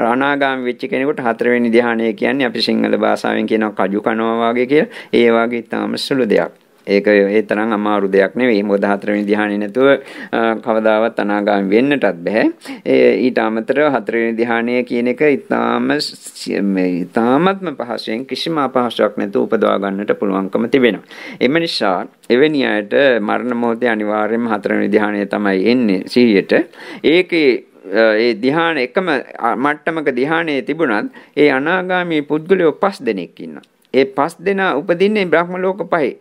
අනාගාමි වෙච්ච කෙනෙකුට හතරවෙනි ධ්‍යානය කියන්නේ අපි සිංහල භාෂාවෙන් කියනවා කජු කනවා වගේ කියලා. ඒ වගේ තාම සුළු දෙයක්. ඒක ඒ තරම් අමාරු දෙයක් නෙවෙයි. මොකද හතරවෙනි ධ්‍යානෙ නැතුව කවදාවත් අනාගාමී වෙන්නටත් බෑ. ඊට අමතරව හතරවෙනි ධ්‍යානය කියන එක ඊටාත්ම පහසුවෙන් කිසිම අපහසුයක් නැතුව උපදවා ගන්නට පුළුවන්කම තිබෙනවා. එම නිසා එවැනි අයට මරණ මොහොතේ අනිවාර්යයෙන්ම හතරවෙනි ධ්‍යානය තමයි එන්නේ සිහියට. ඒකේ ඒ ධ්‍යාන එකම මට්ටමක ධ්‍යානයේ තිබුණත් ඒ අනාගාමී පුද්ගලයෝ 5 දෙනෙක් ඉන්නවා. ඒ 5 දෙනා උපදින්නේ බ්‍රහ්ම ලෝක පහේ.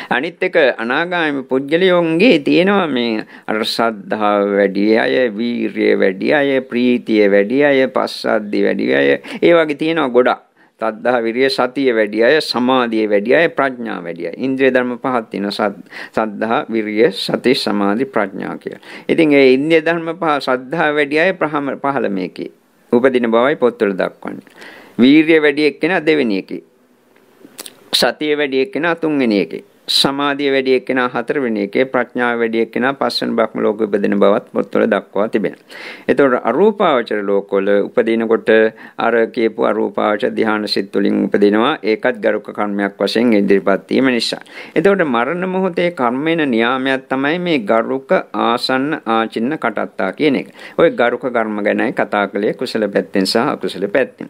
අනිත් එක අනාගාමී පුද්ගලයන්ගේ තියෙනවා මේ අර ශ්‍රද්ධාව වැඩි අය, වීරිය වැඩි අය, ප්‍රීතිය වැඩි අය, පස්සද්ධි වැඩි අය. ඒ වගේ තියෙනවා ගොඩක්. ශ්‍රද්ධා, විරිය, සතිය වැඩි අය, සමාධිය වැඩි අය, ප්‍රඥා වැඩි අය. ඉන්ද්‍රිය ධර්ම පහක් තියෙනවා. ශ්‍රද්ධා, විරිය, සති, සමාධි, ප්‍රඥා කියලා. ඉතින් ඒ ඉන්ද්‍රිය ධර්ම පහ ශ්‍රද්ධා වැඩි අය පහළ මේකේ උපදින බවයි පොත්වල දක්වන්නේ. වීරිය වැඩි එක්කෙනා දෙවෙනි එකේ. සතිය වැඩි එක්කෙනා තුන්වෙනි එකේ. සමාධිය වැඩි එක්කෙනා 4 වෙනි එකේ ප්‍රඥාව වැඩි එක්කෙනා 5 වෙනි බ්‍රහ්ම ලෝකෙ උපදින බවත් පොත්වල දක්වා තිබෙනවා. එතකොට අරූපාවචර ලෝකවල උපදිනකොට අර කියපු අරූපාවචර ධ්‍යාන සිත් වලින් උපදිනවා. ඒකත් ගරුක කර්මයක් වශයෙන් ඉදිරිපත් වීම නිසා. එතකොට මරණ මොහොතේ කර්මේන නියාමයක් තමයි මේ ගරුක ආසන්න ආචින්න කටත්තා කියන එක. ওই ගරුක කර්ම ගැනයි කතා කළේ කුසල පැත්තෙන් සහ අකුසල පැත්තෙන්.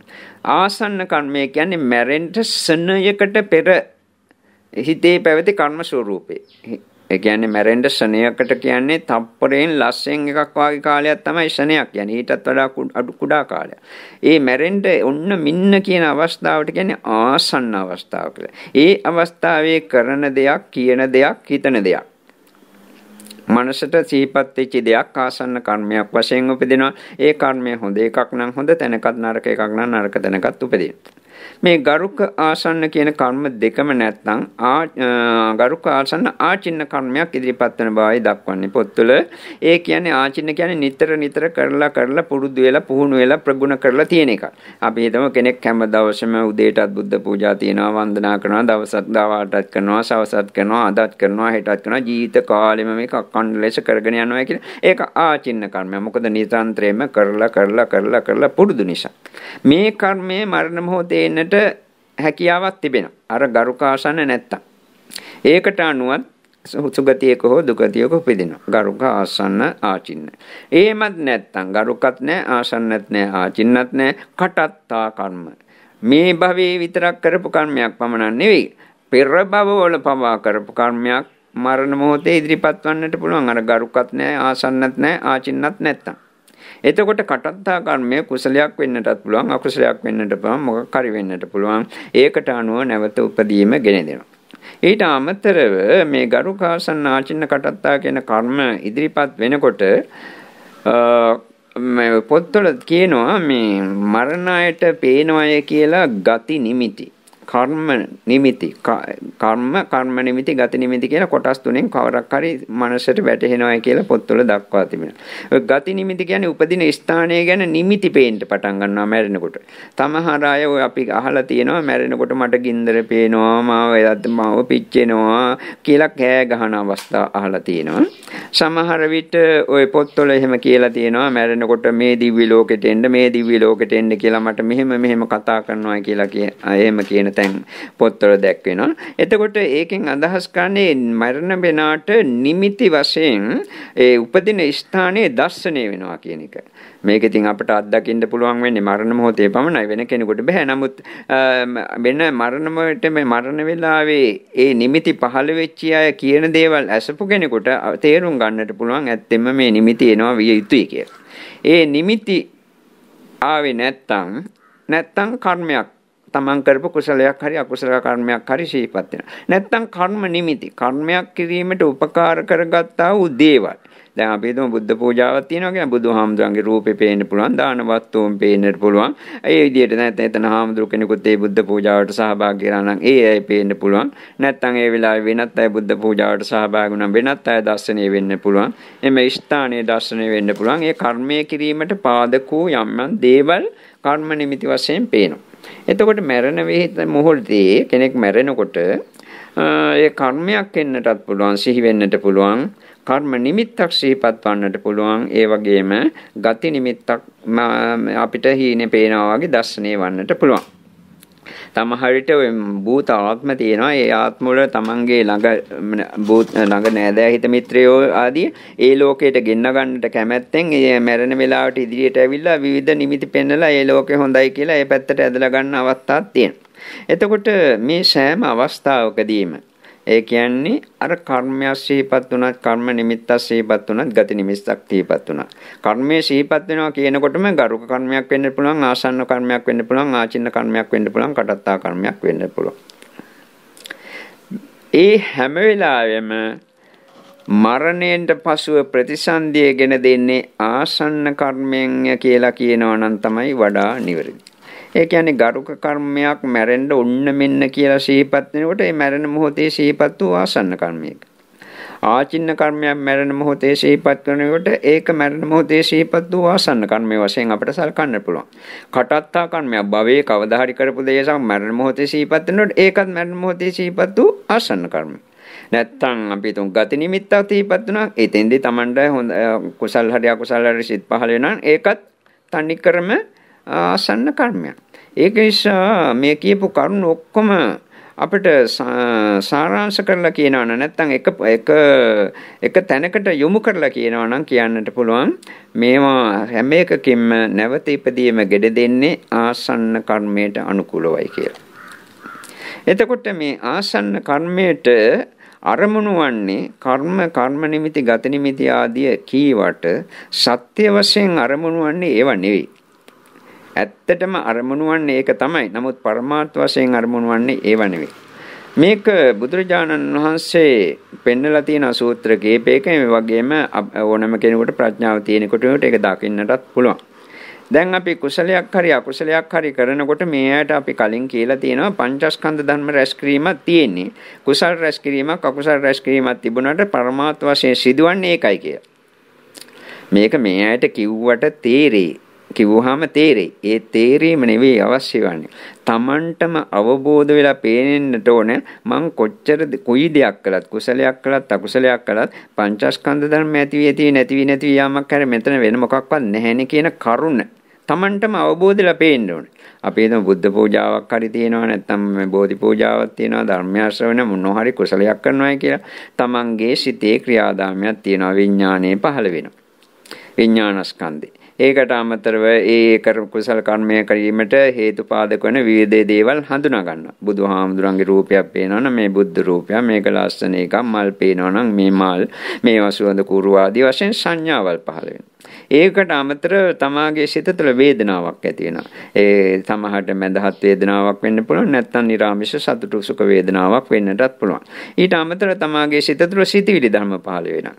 ආසන්න කර්මය කියන්නේ මැරෙන්න සනයකට පෙර හිතේ පැවති කර්ම ස්වરૂපේ. ඒ කියන්නේ මැරෙන්න ශණයකට කියන්නේ තප්පරයෙන් ලස්සෙන් එකක් වාගේ කාලයක් තමයි ශණයක්. يعني ඊටත් වඩා අඩු කුඩා කාලයක්. ඒ මැරෙන්න ඔන්න මින්න කියන අවස්ථාවට කියන්නේ ආසන්න අවස්ථාව කියලා. ඒ අවස්ථාවේ කරන දෙයක්, කියන දෙයක්, හිතන දෙයක්. මනසට සිහිපත් වෙච්ච දෙයක් ආසන්න කර්මයක් වශයෙන් උපදිනවා. ඒ කර්මය හොඳ එකක් නම් හොඳ තැනකත් නරක එකක් නම් නරක තැනකත් උපදිනවා. මේ ගරුක ආසන්න කියන කර්ම දෙකම නැත්නම් ගරුක ආසන්න ආචින්න කර්මයක් ඉදිරිපත් වෙන බවයි දක්වන්නේ පොත්වල. ඒ කියන්නේ ආචින්න කියන්නේ නිතර කරලා පුරුදු වෙලා පුහුණු වෙලා ප්‍රගුණ කරලා තියෙන එක. අපි හිතමු කෙනෙක් හැම දවසෙම උදේටත් බුද්ධ පූජා තියනවා, වන්දනා කරනවා, දවසත් දවල්ටත් කරනවා, සවසත් කරනවා, අදත් කරනවා, හෙටත් කරනවා, ජීවිත කාලෙම මේක අඛණ්ඩ ලෙස කරගෙන යනවා කියලා. ඒක ආචින්න කර්මයක්. මොකද නිරන්තරයෙන්ම කරලා පුරුදු නිසා. මේ කර්මයේ මරණ මොහොතේ එන්නට හැකියාවක් තිබෙනවා. අර ගරුකාසන්න නැත්තම්. ඒකට අනුවත් සුගතියක හෝ දුගතියක උපදිනවා. ගරුක ආසන්න ආචින්න. එහෙමත් නැත්තම් ගරුකත් නැහැ, ආසන්නත් නැහැ, ආචින්නත් නැහැ. කටත්තා කර්ම. මේ භවයේ විතරක් කරපු කර්මයක් පමණක් නෙවෙයි. පෙර භවවල පවා කරපු කර්මයක් මරණ මොහොතේ ඉදිරිපත් වන්නට පුළුවන්. අර ගරුකත් නැහැ, ආසන්නත් නැහැ, ආචින්නත් නැත්තම්. එතකොට කටත්තා කර්මය කුසලයක් වෙන්නටත් පුළුවන්, අකුසලයක් වෙන්නට පුළුවන්, මොකක් හරි වෙන්නට පුළුවන්. ඒකට අනුව නැවත උපදීම ගෙන දෙනවා. ඊට අමතරව මේ ගරුකාසන්න ආචින්න කටත්තා කියන කර්ම ඉදිරිපත් වෙනකොට පොත්වල කියනවා මේ මරණයට පේනවය කියලා ගති නිමිති. කර්ම නිමිති කර්ම නිමිති ගති නිමිති කියන කොටස් තුනෙන් කවරක් හරි මනසට වැටහෙනවා කියලා පොත්වල දක්වා තිබෙනවා. ඔය ගති නිමිති කියන්නේ උපදින ස්ථානය ගැන නිමිති පේන්න පටන් ගන්නවා මැරෙනකොට. සමහර අය ඔය අපි අහලා තියෙනවා මැරෙනකොට මට ගින්දර පේනවා, මාව පිච්චෙනවා කියලා කෑ ගහන අවස්ථා අහලා තියෙනවා. සමහර විට ඔය පොත්වල එහෙම කියලා තියෙනවා මැරෙනකොට මේ දිව්‍ය ලෝකෙට එන්න, මේ දිව්‍ය ලෝකෙට එන්න කියලා මට මෙහෙම කතා කරනවා කියලා එහෙම කියන පොත්වල දැක්වෙනවා. එතකොට ඒකෙන් අදහස් කරන්නේ මරණ වෙනාට නිමිති වශයෙන් ඒ උපදින ස්ථානයේ දර්ශනය වෙනවා කියන එක. මේක ඉතින් අපිට අත්දකින්න පුළුවන් වෙන්නේ මරණ මොහොතේ පමණයි, වෙන කෙනෙකුට බෑ. නමුත් වෙන මරණ වෙලාවේ ඒ නිමිති පහළ වෙච්ච අය කියන දේවල් අසපු කෙනෙකුට තේරුම් ගන්නට පුළුවන් ඇත්තෙම මේ නිමිති එනවා විය යුතුයි කියලා. ඒ නිමිති ආවේ නැත්තම් කර්මයක් තමන් කරපු කුසලයක් හරි අකුසල කර්මයක් හරි සිහිපත් වෙනවා. නැත්තම් කර්ම නිමිති කර්මයක් කිරීමට උපකාර කරගත්තා වූ දේවල්. දැන් අපි හිතමු බුද්ධ පූජාවක් තියෙනවා කියලා බුදුහාමුදුරන්ගේ රූපේ පේන්න පුළුවන්, දාන වස්තුන් පේන්නට පුළුවන්. ඒ විදිහට නැත්නම් එතන හාමුදුරු කෙනෙකුත් ඒ බුද්ධ පූජාවට සහභාගී වෙනා නම් ඒ අය පේන්න පුළුවන්. නැත්නම් ඒ වෙලාවේ වෙනත් අය බුද්ධ පූජාවට සහභාගී වුණා වෙනත් අය දර්ශනය වෙන්න පුළුවන්. එමේ ස්ථානයේ දර්ශනය වෙන්න පුළුවන්. ඒ කර්මයේ කිරීමට පාදක වූ යම් දේවල් කර්ම නිමිති වශයෙන් පේනවා. එතකොට මරණ මොහොතේ කෙනෙක් මැරෙනකොට ඒ කර්මයක් වෙන්නටත් පුළුවන්, සිහි වෙන්නට පුළුවන්, කර්ම නිමිත්තක් සිහිපත් වන්නට පුළුවන්. ඒ වගේම ගති නිමිත්තක් අපිට හීනේ පේනවා වගේ දර්ශනය වන්නට පුළුවන්. සමහර විට භූත ආත්ම තියෙනවා. ඒ ආත්ම වල තමන්ගේ ළඟ නෑදෑ හිත මිත්‍රයෝ ආදී ඒ ලෝකයට ගෙන්න ගන්නට කැමැත්තෙන් ඒ මැරෙන වෙලාවට ඉදිරියට ඇවිල්ලා විවිධ නිමිති පෙන්නලා ඒ ලෝකේ හොඳයි කියලා ඒ පැත්තට ඇදලා ගන්න අවස්ථාවක් තියෙනවා. එතකොට මේ සෑම අවස්ථාවකදීම ඒ කියන්නේ අර කර්මයක් සිහිපත් වුණත්, කර්ම නිමිත්තක් සිහිපත් වුණත්, ගති නිමිත්තක් සිහිපත් වුණත්. කර්මයේ සිහිපත් වෙනවා කියනකොටම ගරුක කර්මයක් වෙන්න පුළුවන්, ආසන්න කර්මයක් වෙන්න පුළුවන්, ආචින්න කර්මයක් වෙන්න පුළුවන්, කටත්තා කර්මයක් වෙන්න පුළුවන්. ඒ හැම වෙලාවෙම මරණයෙන් පසුව ප්‍රතිසන්දිය ගෙන දෙන්නේ ආසන්න කර්මයෙන් කියලා කියනවා නම් තමයි වඩා නිවැරදි. ඒ කියන්නේ ගරුක කර්මයක් මැරෙන්න ඔන්න මෙන්න කියලා සිහිපත් වෙනකොට ඒ මැරෙන මොහොතේ සිහිපත් වූ ආසන්න කර්මයක. ආචින්න කර්මයක් මැරෙන මොහොතේ සිහිපත් කරනකොට ඒක මැරෙන මොහොතේ සිහිපත් වූ ආසන්න කර්මයේ වශයෙන් අපිට සලකන්න පුළුවන්. කටත්තා කර්මයක් භවයේ කවදා හරි කරපු දේශක් මැරෙන මොහොතේ සිහිපත් වෙනකොට ඒකත් මැරෙන මොහොතේ සිහිපත් වූ ආසන්න කර්මය. නැත්තම් අපි තුන් ගති නිමිත්තක් තීපත් වුණා. එතෙන්දී Tamanට හොඳ කුසල් හරි අකුසල් හරි සිත් පහළ වෙනවා. ඒකත් තනිකරම ආසන්න කර්මයක්. ඒක නිසා මේ කියපු කරුණු ඔක්කොම අපිට සාරාංශ කරලා කියනවා නැත්නම් එක තැනකට යොමු කරලා කියනවා නම් කියන්නට පුළුවන් මේවා හැම එකකින්ම නැවත ඉපදීම ගෙඩ දෙන්නේ ආසන්න කර්මයට අනුකූලවයි කියලා. එතකොට මේ ආසන්න කර්මයට අරමුණු වන්නේ කර්ම නිමිති ගති නිමිති ආදී කීවට සත්‍ය වශයෙන් අරමුණු වන්නේ ඒව නෙවෙයි. ඇත්තටම අරමුණු වන්නේ ඒක තමයි. නමුත් පරමාර්ථ වශයෙන් අරමුණු වන්නේ ඒව නෙවෙයි. මේක බුදුරජාණන් වහන්සේ පෙන්නලා තියෙන සූත්‍ර කීපයක මේ වගේම ඕනම කෙනෙකුට ප්‍රඥාව තියෙනකොට ඒක දකින්නටත් පුළුවන්. දැන් අපි කුසලයක් හරි අකුසලයක් හරි කරනකොට මේ ඇයට අපි කලින් කියලා තියෙනවා පංචස්කන්ධ ධර්ම රැස් කිරීමක් තියෙන්නේ. කුසල රැස් කිරීමක් අකුසල රැස් කිරීමක් තිබුණාට පරමාර්ථ වශයෙන් සිදුවන්නේ ඒකයි කියලා. මේක මේ ඇයට කිව්වට තේරෙයි. කිව්වහම තේරෙයි. ඒ තේරීම නෙවෙයි අවශ්‍ය වන්නේ. Tamanටම අවබෝධ වෙලා පේනෙන්නට ඕනේ මං කොච්චර කොයි දෙයක් කළත් කුසලයක් කළත් අකුසලයක් කළත් පංචස්කන්ධ ධර්ම ඇති නැති යාමක් කර මෙතන වෙන මොකක්වත් නැහැනේ කියන කරුණ Tamanටම අවබෝධ වෙලා පේන්න ඕනේ. අපි හිතමු බුද්ධ පූජාවක් හරි තියෙනවා නැත්නම් බෝධි පූජාවක් තියෙනවා ධර්මාශ්‍රවණ මොනවා හරි කුසලයක් කරනවා කියලා Tamanගේ සිතේ ක්‍රියාදාමයක් තියෙනවා විඥානයේ පහළ වෙනවා. විඥානස්කන්ධේ ඒකට අමතරව ඒ කුසල කර්මය කිරීමට හේතුපාදක වන විවිධ දේවල් හඳුනා ගන්නවා. බුදුහාමුදුරන්ගේ රූපයක් පේනවා නම් මේ බුද්ධ රූපය, මේක ලස්සන එකක්, මල් පේනවා නම් මේ මල්, මේවා සුවඳ කූරු ආදී වශයෙන් සංඥාවල් පහළ වෙනවා. ඒකට අමතරව තමාගේ සිත තුළ වේදනාවක් ඇති වෙනවා. ඒ සමහරට මඳහත් වේදනාවක් වෙන්න පුළුවන්, නැත්නම් නිරාමිෂ සතුටු සුඛ වේදනාවක් වෙන්නටත් පුළුවන්. ඊට අමතරව තමාගේ සිත තුළ සිතිවිලි ධර්ම පහළ වෙනවා.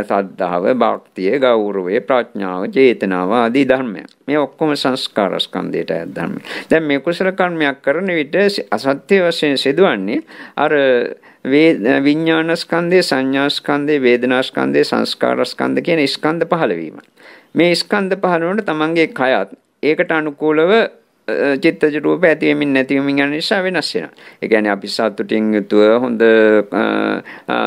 සද්ධාව, භක්තිය, ගෞරවය, ප්‍රඥාව, චේතනාව ආදී ධර්මයන්. මේ ඔක්කොම සංස්කාර ස්කන්ධයට අයත් ධර්ම. දැන් මේ කුසල කර්මයක් කරන විට අසත්‍ය වශයෙන් සිදුවන්නේ අර විඥාන ස්කන්ධේ, සංඥා ස්කන්ධේ, වේදනා ස්කන්ධේ, සංස්කාර ස්කන්ධ කියන ස්කන්ධ පහළ වීම. මේ ස්කන්ධ පහළ වුණොත් තමන්ගේ කයත් ඒකට අනුකූලව චිත්තජ රූප ඇති වෙමින් නැති වෙමින් යන නිසා වෙනස් වෙනවා. ඒ කියන්නේ අපි සතුටින් යුතුව හොඳ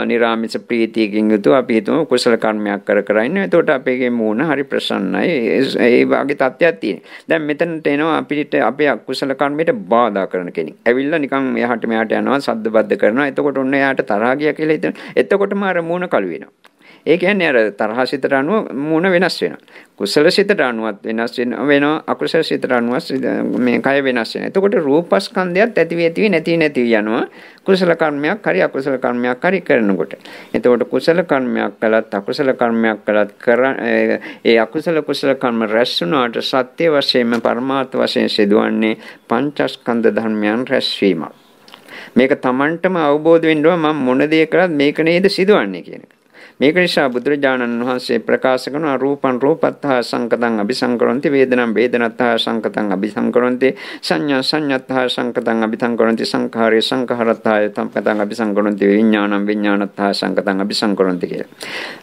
නිරාමිෂ ප්‍රීතියකින් යුතුව අපි හිතමු කුසල කර්මයක් කර ඉන්නවා. එතකොට අපේ මූණ හරි ප්‍රසන්නයි. ඒ වගේ තත්ත්වයක් තියෙනවා. දැන් මෙතනට එනවා අපිට අපේ කුසල කර්මයට බාධා කරන කෙනෙක්. ඇවිල්ලා නිකන් එහාට මෙහාට යනවා, සද්ද බද්ද කරනවා. එතකොට ඔන්න එයාට තරහා ගියා කියලා හිතන. එතකොටම අර මූණ කළු වෙනවා. ඒ කියන්නේ අර තරහ සිතට අනුව මූණ වෙනස් වෙනවා. කුසල සිතට අනුවත් වෙනස් වෙනවා. අකුසල සිතට අනුව මේ කය වෙනස් වෙනවා. එතකොට රූපස්කන්ධයත් ඇති නැති යනවා. කුසල කර්මයක් හරි අකුසල කර්මයක් හරි කරනකොට. එතකොට කුසල කර්මයක් කළත් අකුසල කර්මයක් කළත් ඒ අකුසල කුසල කර්ම රැස් වුණාට සත්‍ය වශයෙන්ම පරමාර්ථ වශයෙන් සිදුවන්නේ පංචස්කන්ධ ධර්මයන් රැස්වීමක්. මේක Tamanටම අවබෝධ වෙන්න ඕන මම මොන දේ කරත් මේක නේද සිදුවන්නේ කියන එක. මේක නිසා බුදුරජාණන් වහන්සේ ප්‍රකාශ කරන රූපං රූපත්තහ සංකතං අபிසංකරන්ති වේදනං වේදනත්තහ සංකතං අபிසංකරන්ති සංඥා සංඤත්තහ සංකතං අபிසංකරන්ති සංඛාරේ සංඛාරත්තහ සංකතං අபிසංකරන්ති විඥානං විඥානත්තහ සංකතං අபிසංකරන්ති කියලා.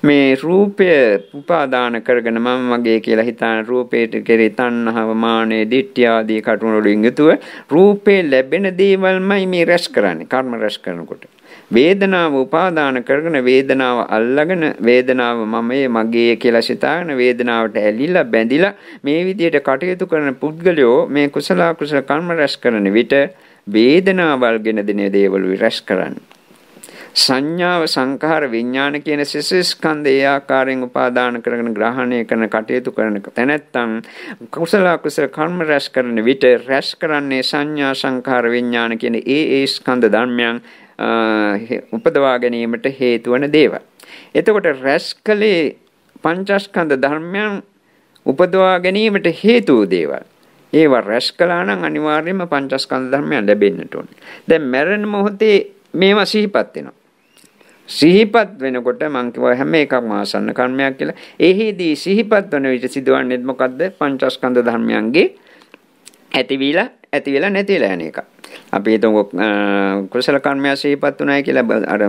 මේ රූපය උපාදාන කරගෙන මම මගේ කියලා හිතාන රූපේට කෙරේ තණ්හාව මානෙ දිට්ඨිය ආදී කටුණු වලින් යුතුව රූපේ ලැබෙන දේවල්මයි මේ රැස් කරන්නේ කර්ම රැස් කරනකොට. වේදනාව උපාදාන කරගෙන වේදනාව අල්ලගෙන වේදනාව මගේ කියලා සිතාගෙන වේදනාවට ඇලිලා බැඳිලා මේ විදිහට කටයුතු කරන පුද්ගලයෝ මේ කුසල අකුසල කර්ම රැස් කරන විට වේදනාවල් ගෙන දෙන දේවල් රැස් කරන්නේ. සංඥාව සංඛාර විඥාන කියන සිසස්කන්ධ ඒ ආකාරයෙන් උපාදාන කරගෙන ග්‍රහණය කරන කටයුතු කරන තැනැත්තන් කුසල අකුසල කර්ම රැස් කරන විට රැස් කරන්නේ සංඥා සංඛාර විඥාන කියන ඒ ස්කන්ධ ධර්මයන් උපදවා ගැනීමට හේතු වන දේවල්. එතකොට රැස් කලේ පංචස්කන්ධ ධර්මයන් උපදවා ගැනීමට හේතු දේවල්. ඒවා රැස් කළා නම් අනිවාර්යයෙන්ම පංචස්කන්ධ ධර්මයන් ලැබෙන්නට ඕනේ. දැන් මරණ මොහොතේ මේවා සිහිපත් වෙනවා. සිහිපත් වෙනකොට මං කිව්වා හැම එකක්ම ආසන්න කර්මයක් කියලා. එහිදී සිහිපත් වන විට සිදුවන්නේ මොකද්ද? පංචස්කන්ධ ධර්මයන්ගේ ඇති වෙලා නැති වෙලා යන එක. අපි හිතමු කුසල කර්මය සිහිපත් වුණා කියලා අර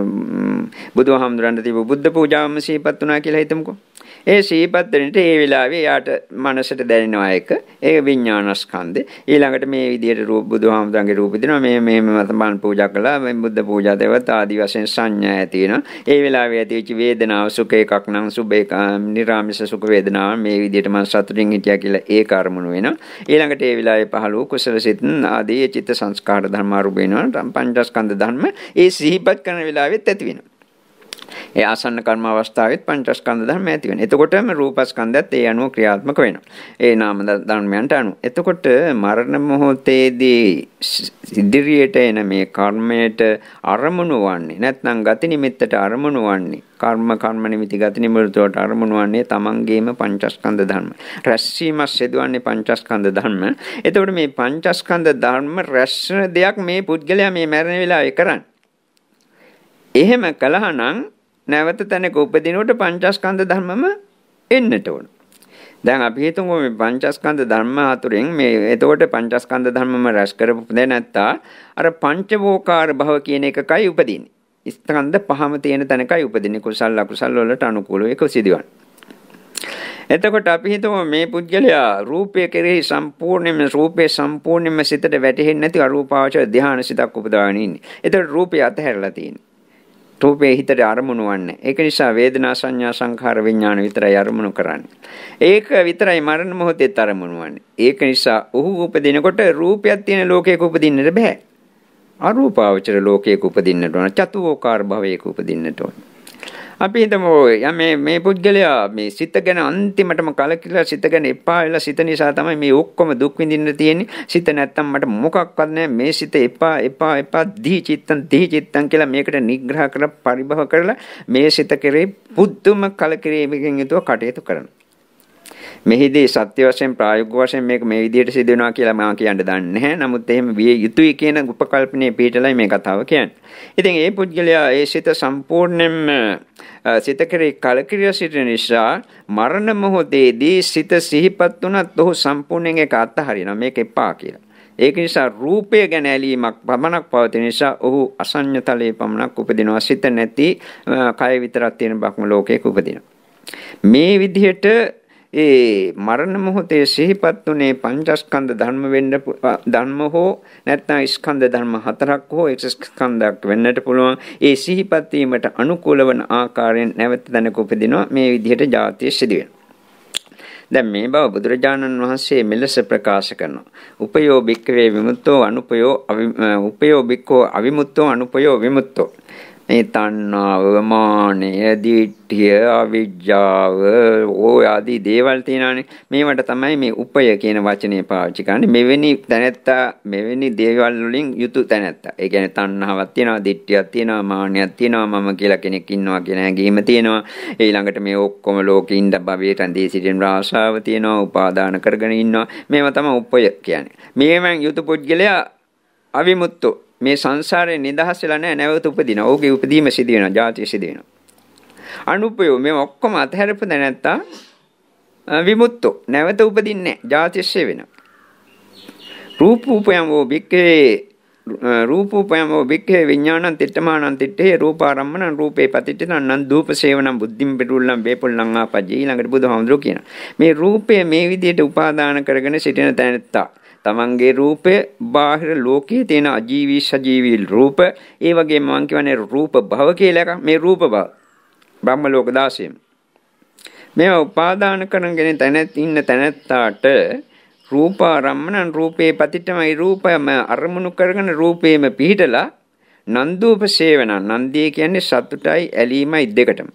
බුදුහාමුදුරන්ට තිබු බුද්ධ පූජාවම සිහිපත් වුණා කියලා හිතමුකෝ. ඒ සිහිපත් වෙනට ඒ වෙලාවේ යාට මනසට දැනෙනවා එක. ඒක විඥානස්කන්ධේ. ඊළඟට මේ විදිහට රූප බුදුහාමුදුරන්ගේ රූප දෙනවා. මේ මතබන් පූජා කළා. මේ බුද්ධ පූජා දේවත ආදි වශයෙන් සංඥා ඇති වෙනවා. ඒ වෙලාවේ ඇතිවෙච්ච වේදනාව සුඛ එකක් නම් සුභ එක නිරාමිෂ සුඛ වේදනාව මේ විදිහට මම සතුටින් හිටියා කියලා ඒක අරමුණු වෙනවා. ඊළඟට ඒ වෙලාවේ පහළ වූ කුසල සිත් ආදී චිත්ත සංස්කාර ධර්ම ආරූප වෙනවා. පංචස්කන්ධ ධර්ම ඒ සිහිපත් කරන වෙලාවෙත් ඇති වෙනවා. ඒ ආසන්න කර්ම අවස්ථාවෙත් පංචස්කන්ධ ධර්ම ඇති වෙනවා. එතකොටම රූපස්කන්ධයත් ඒ අනුව ක්‍රියාත්මක වෙනවා. ඒ නාම ධර්මයන්ට අනුව. එතකොට මරණ මොහොතේදී ඉදිරියට එන මේ කර්මයට අරමුණු වන්නේ නැත්නම් ගති නිමිත්තට අරමුණු වන්නේ කර්ම නිමිති ගති නිමිත්තට අරමුණු වන්නේ තමන්ගේම පංචස්කන්ධ ධර්ම. රැස්වීමක් සිදුවන්නේ පංචස්කන්ධ ධර්ම. එතකොට මේ පංචස්කන්ධ ධර්ම රැස්න දෙයක් මේ පුද්ගලයා මේ මරණ වෙලාවේ කරන්නේ. එහෙම කළානම් නැවත තැනක උපදිනකොට පංචස්කන්ධ ධර්මම එන්නට ඕන. දැන් අපි හිතමු මේ පංචස්කන්ධ ධර්ම අතුරෙන් මේ එතකොට පංචස්කන්ධ ධර්මම රැස් කරපු නැත්තා අර පංචවෝකාර භව කියන එකකයි උපදින්නේ. ස්කන්ධ පහම තියෙන තැනකයි උපදින්නේ. කුසල අකුසල වලට අනුකූලව ඒක සිදුවන්නේ. එතකොට අපි හිතමු මේ පුද්ගලයා රූපය කෙරෙහි සම්පූර්ණයෙන්ම සිතට වැටෙන්නේ නැති අරූපාවචර ධ්‍යාන සිතක් උපදවාගෙන ඉන්නේ. එතකොට රූපය අතහැරලා තියෙන්නේ. රූපේ හිතට අරමුණු වන්නේ. ඒක නිසා වේදනා සංඥා සංඛාර විඥාන විතරයි අරමුණු කරන්නේ. ඒක විතරයි මරණ මොහොතේ අරමුණු වන්නේ. ඒක නිසා ඔහු උපදිනකොට රූපයක් තියෙන ලෝකයක උපදින්නට බෑ. අරූපාවචර ලෝකයක උපදින්නට ඕන. චතුෝකාර භවයක උපදින්නට ඕන. අපි හිතමු මේ පුද්ගලයා මේ සිත ගැන අන්තිමටම කලකිරලා සිත ගැන එපා වෙලා සිත නිසා තමයි මේ ඔක්කොම දුක් විඳින්න තියෙන්නේ. සිත නැත්තම් මට මොකක්වත් නැහැ. මේ සිත එපා දී චිත්තං කියලා මේකට නිග්‍රහ කරලා පරිභව කරලා මේ සිත කෙරේ පුදුම කලකිරීමකින් යුතුව කටයුතු කරනවා. මෙහිදී සත්‍ය වශයෙන් ප්‍රායෝගික වශයෙන් මේක මේ විදිහට සිදු වෙනවා කියලා මම කියන්න දන්නේ නැහැ. නමුත් එහෙම විය යුතුයි කියන උපකල්පනයේ පිටලයි මේ කතාව කියන්නේ. ඉතින් ඒ පුද්ගලයා ඒ සිත සම්පූර්ණයෙන්ම සිත කෙරේ කලකිරිය සිටින නිසා මරණ මොහොතේදී සිත සිහිපත් වුණත් ඔහු සම්පූර්ණයෙන් ඒක අත්හරිනවා. මේක එපා කියලා. ඒක නිසා රූපය ගැන ඇලීමක් පමණක් පවතින නිසා ඔහු අසඤ්ඤතලයේ පමණක් උපදිනවා. සිත නැති කය විතරක් තියෙන බ්‍රහ්ම ලෝකයක උපදිනවා. මේ විදිහට ඒ මරණ මොහොතේ සිහිපත් උනේ පංචස්කන්ධ ධර්ම හෝ නැත්නම් ස්කන්ධ ධර්ම හතරක් හෝ එක් ස්කන්ධයක් වෙන්නට පුළුවන්. ඒ සිහිපත් වීමට අනුකූල වන ආකාරයෙන් නැවත තැනක උපදිනවා. මේ විදිහට ජාතිය සිදු වෙනවා. දැන් මේ බව බුදුරජාණන් වහන්සේ මෙලෙස ප්‍රකාශ කරනවා. උපයෝ භික්ඛවේ විමුක්තෝ උපයෝ භික්ඛෝ අවිමුක්තෝ අනුපයෝ විමුක්තෝ. මේ තණ්හාව, මානය, දිට්ඨිය, අවිජ්ජාව ඕ ආදී දේවල් තියෙනවානේ. මේවට තමයි මේ උපය කියන වචනේ පාවිච්චි කරන්නේ. මෙවැනි දේවල් වලින් යුතු තැනැත්තා. ඒ කියන්නේ තණ්හාවක් තියෙනවා, දිට්ඨියක් තියෙනවා, මානයක් තියෙනවා, මම කියලා කෙනෙක් ඉන්නවා කියන හැඟීම තියෙනවා. ඊළඟට මේ ඔක්කොම ලෝකේ ඉඳ භවයට ඇඳී සිටින රාශාව තියෙනවා, උපාදාන කරගෙන ඉන්නවා. මේවා තමයි උපය කියන්නේ. මේවෙන් යුතු පුද්ගලයා අවිමුක්තෝ. මේ සංසාරේ නිදහස් වෙලා නැහැ, නැවත උපදිනවා. ඕකේ උපදීම සිදු වෙනවා, ජාතිය සිදු වෙනවා. අනුපයෝ මේ ඔක්කොම අතහැරපු නැත්තා විමුක්තෝ. නැවත උපදින්නේ නැහැ, ජාතිය ශේ වෙනවා. රූපූපයමෝ භික්ඛේ විඥානං තිට්ඨමානං තිට්ඨේ රූපාරම්මණං රූපේ පතිට්ඨනං දූප සේවනං බුද්ධිම් පිටුල්ලං වේපුල්ලං ආපජ්ජී. ඊළඟට බුදුහාමුදුරුවෝ කියනවා මේ රූපය මේ විදිහට උපාදාන කරගෙන සිටින තැනැත්තා තමන්ගේ රූපය බාහිර ලෝකයේ තියෙන අජීවී සජීවී රූප ඒ වගේම මම කියන්නේ රූප භව කියලා එකක්. මේ රූප භව බ්‍රහ්ම ලෝක 16 මේවා උපාදාන කරගෙන ඉන්න තැනැත්තාට රූපාරම්මණං රූපේ පතිට්ඨමයි රූපයම අරමුණු කරගෙන රූපේම පිහිටලා නන්දූප සේවන නන්දිය කියන්නේ සතුටයි ඇලීමයි දෙකටම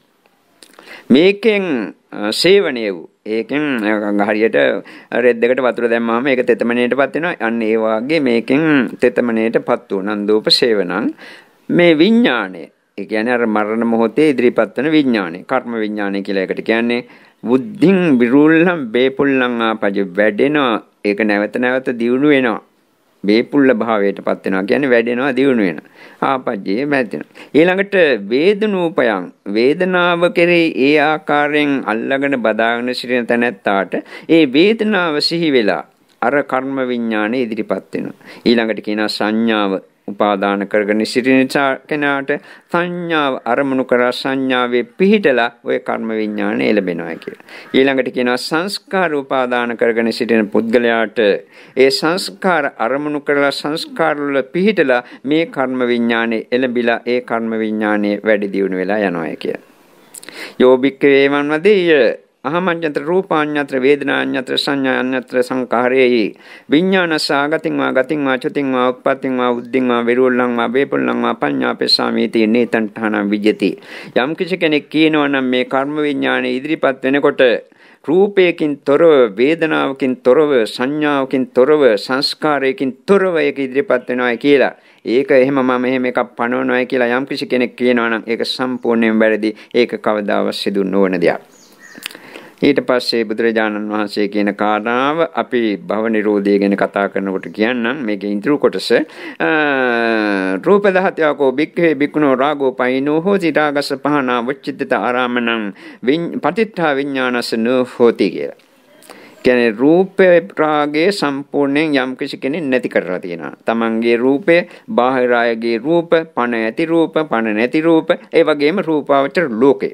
මේකෙන් සේවනය වූ ඒකෙන් හරියට රෙද්දකට වතුර දැම්මම ඒක තෙතමනේටපත් වෙනවා. අන්න ඒ වාගේ මේකෙන් තෙතමනේටපත් වූ නන්දූප සේවනං මේ විඥාණය. ඒ කියන්නේ අර මරණ මොහොතේ ඉදිරිපත් වෙන විඥාණය. කර්ම විඥාණය කියලා එකට කියන්නේ බුද්ධින් විරුල්ලම් බේපුල්ලං ආපජ වැඩෙනවා. ඒක නැවත නැවත දියුණු වෙනවා. බේපුල්ල භාවයටපත් වෙනවා කියන්නේ වැඩෙනවා දියුණු වෙනවා. ආපජ්ජේ වැදෙනවා. ඊළඟට වේදනූපයං වේදනාව කෙරෙහි ඒ ආකාරයෙන් අල්ලගෙන බදාගෙන සිටින තැනැත්තාට ඒ වේදනාව සිහි වෙලා අර කර්ම විඥානේ ඉදිරිපත් වෙනවා. ඊළඟට කියනවා සංඥාව උපාදාන කරගෙන සිටින කෙනාට සංඥාව අරමුණු කර සංඥාවේ පිහිටලා ওই කර්ම විඥානය එළබෙනවා කියලා. ඊළඟට කියනවා සංස්කාර උපාදාන කරගෙන සිටින පුද්ගලයාට ඒ සංස්කාර අරමුණු කරලා සංස්කාර වල පිහිටලා මේ කර්ම විඥානය එළඹිලා ඒ කර්ම විඥානය වැඩි දියුණු වෙලා යනවා කියලා. යෝබික්කේ වන්වදේය අහමඤ්ඤතර රූපාඤ්ඤතර වේදනාඤ්ඤතර සංඥාඤ්ඤතර සංඛාරේයි විඥානසාගතින් වා ගතින් වා චුතින් වා උප්පත්තින් වා උද්දින් වා විරුල්ලං වා වේපුල්ලං වා පඤ්ඤාපේසාමීති නේතං ඨානං විජ්ජති. යම් කිසි කෙනෙක් කියනවා නම් මේ කර්ම විඥානය ඉදිරිපත් වෙනකොට රූපයකින් තොරව වේදනාවකින් තොරව සංඥාවකින් තොරව සංස්කාරයකින් තොරව ඒක ඉදිරිපත් වෙනවා කියලා ඒක එහෙම මම එහෙම එකක් පනවනවා කියලා යම් කිසි කෙනෙක් කියනවා නම් ඒක සම්පූර්ණයෙන් වැරදි. ඒක කවදාවත් සිදු නොවන දෙයක්. ඊට පස්සේ බුදුරජාණන් වහන්සේ කියන කාරණාව අපි භව නිරෝධය ගැන කතා කරනකොට කියන්නම් මේකේ ඉන්ට්‍රෝ කොටස රූප දහතයකෝ බික්ඛේ බික්ඛුනෝ රාගෝ පයිනෝ හෝති රාගස පහනා වච්චිතත ආරාමණං පටිච්චා විඥානස නෝති කියලා. කියන්නේ රූපේ රාගයේ සම්පූර්ණයෙන් යම් කිසි කෙනෙක් නැති කරලා තියෙනවා. තමන්ගේ රූපේ බාහිර අයගේ රූප, පණ ඇති රූප, පණ නැති රූප, ඒ වගේම රූපාවචර ලෝකේ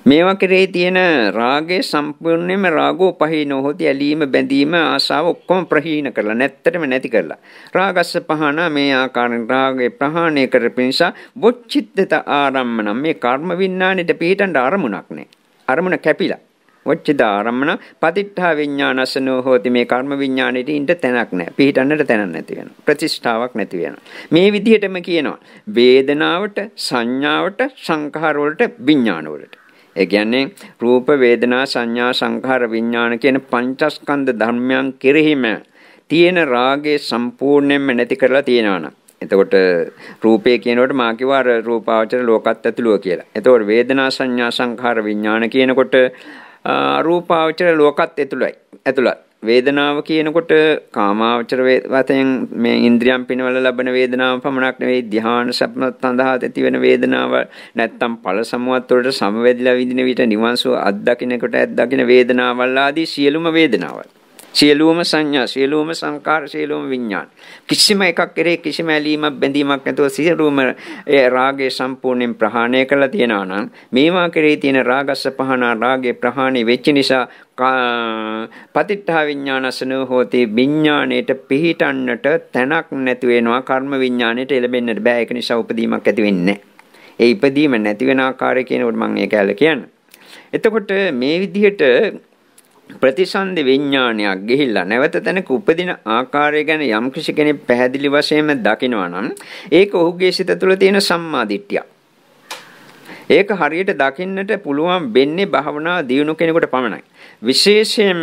මේවා කෙරේ තියෙන රාගයේ සම්පූර්ණයෙන්ම රාගෝ පහිනෝ හොති ඇලීම බැඳීම ආශාව ඔක්කොම ප්‍රහීන කරලා නැත්තටම නැති කරලා රාගස්ස පහන මේ ආකාරයෙන් රාගේ ප්‍රහාණය කරපින්ස වොච්චිත්තත ආරම්මන මේ කර්ම විඥානෙට පිටින්ට අරමුණක් නැහැ. අරමුණ කැපිලා වොච්චිත ආරම්මන පතිට්ඨා විඥානසනෝ හොති මේ කර්ම විඥානෙට ඉන්න තැනක් නැහැ. පිටින්නට තැනක් නැති වෙනවා. ප්‍රතිෂ්ඨාවක් නැති වෙනවා. මේ විදිහටම කියනවා වේදනාවට සංඥාවට සංඛාර වලට විඥාන වලට. ඒ කියන්නේ රූප වේදනා සංඥා සංඛාර විඥාන කියන පංචස්කන්ධ ධර්මයන් කෙරෙහිම තියෙන රාගය සම්පූර්ණයෙන්ම නැති කරලා තියෙනවා. එතකොට රූපේ කියනකොට මා කිව්වා අර රූපාවචර ලෝකත් ඇතුළුව කියලා. එතකොට වේදනා සංඥා සංඛාර විඥාන කියනකොට රූපාවචර ලෝකත් ඇතුළත්. වේදනාව කියනකොට කාමාවචර වශයෙන් මේ ඉන්ද්‍රියම් පිනවල ලබන වේදනාව පමණක් නෙවෙයි ධ්‍යාන සම්පතඳහා ඇති වෙන වේදනාව නැත්තම් ඵල සමුවත් වලට සමවැදිලා විඳින විට නිවන්සුව අත්දකින්නකොට අත්දකින්න වේදනාවල් ආදී සියලුම වේදනාවල් සියලුම සංඥා සියලුම සංකාර සියලුම විඥාන කිසිම එකක් කෙරේ කිසිම ඇලීමක් බැඳීමක් නැතුව සියලුම ඒ රාගය සම්පූර්ණයෙන් ප්‍රහාණය කරලා තියෙනවා නම් මේවා කෙරේ තියෙන රාගස්ස පහනා රාගේ ප්‍රහාණය වෙච්ච නිසා පතිට්ඨා විඥානසනෝ හෝති විඥාණයට පිහිටන්නට තැනක් නැති වෙනවා කර්ම විඥාණයට එළබෙන්නට බෑ. ඒක නිසා උපදීමක් ඇති වෙන්නේ නැහැ. ඒ ඉපදීම නැති වෙන ආකාරය කියනකොට මම ඒක ඇල කියන්නේ. එතකොට මේ විදිහට ප්‍රතිසන්දි විඥානයක් ගිහිල්ලා නැවත තැනක උපදින ආකාරය ගැන යම් කිසි කෙනෙක් පැහැදිලි වශයෙන්ම දකිනවා නම් ඒක ඔහුගේ සිත තුළ තියෙන සම්මා දිට්ඨිය. ඒක හරියට දකින්නට පුළුවන් වෙන්නේ භාවනා දියුණු කෙනෙකුට පමණයි. විශේෂයෙන්ම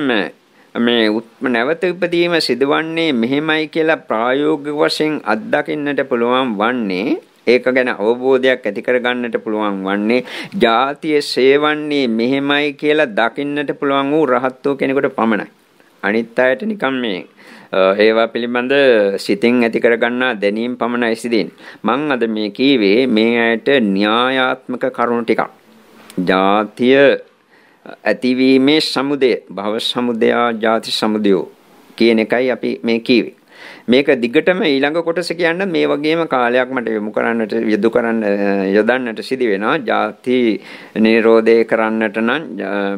මේ නැවත ඉපදීම සිදුවන්නේ මෙහෙමයි කියලා ප්‍රායෝගික වශයෙන් අත්දකින්නට පුළුවන් වන්නේ ඒක ගැන අවබෝධයක් ඇති කරගන්නට පුළුවන් වන්නේ ජාතිය සේවන්නේ මෙහෙමයි කියලා දකින්නට පුළුවන් වූ රහත් වූ කෙනෙකුට පමණයි. අනිත් අයට නිකම් මේ ඒවා පිළිබඳ සිතින් ඇති කරගන්නා දැනීම් පමණයි සිදෙන්නේ. මම අද මේ කීවේ මේ අයට න්‍යායාත්මක කරුණු ටිකක්. ජාතිය ඇතිවීමේ සමුදය භව සමුදය ජාති සමුදය කියන එකයි අපි මේ කීවේ. මේක දිගටම ඊළඟ කොටස කියන්න මේ වගේම කාලයක් මට යොදන්නට සිදි වෙනවා. ජාති නිරෝධය කරන්නට නම්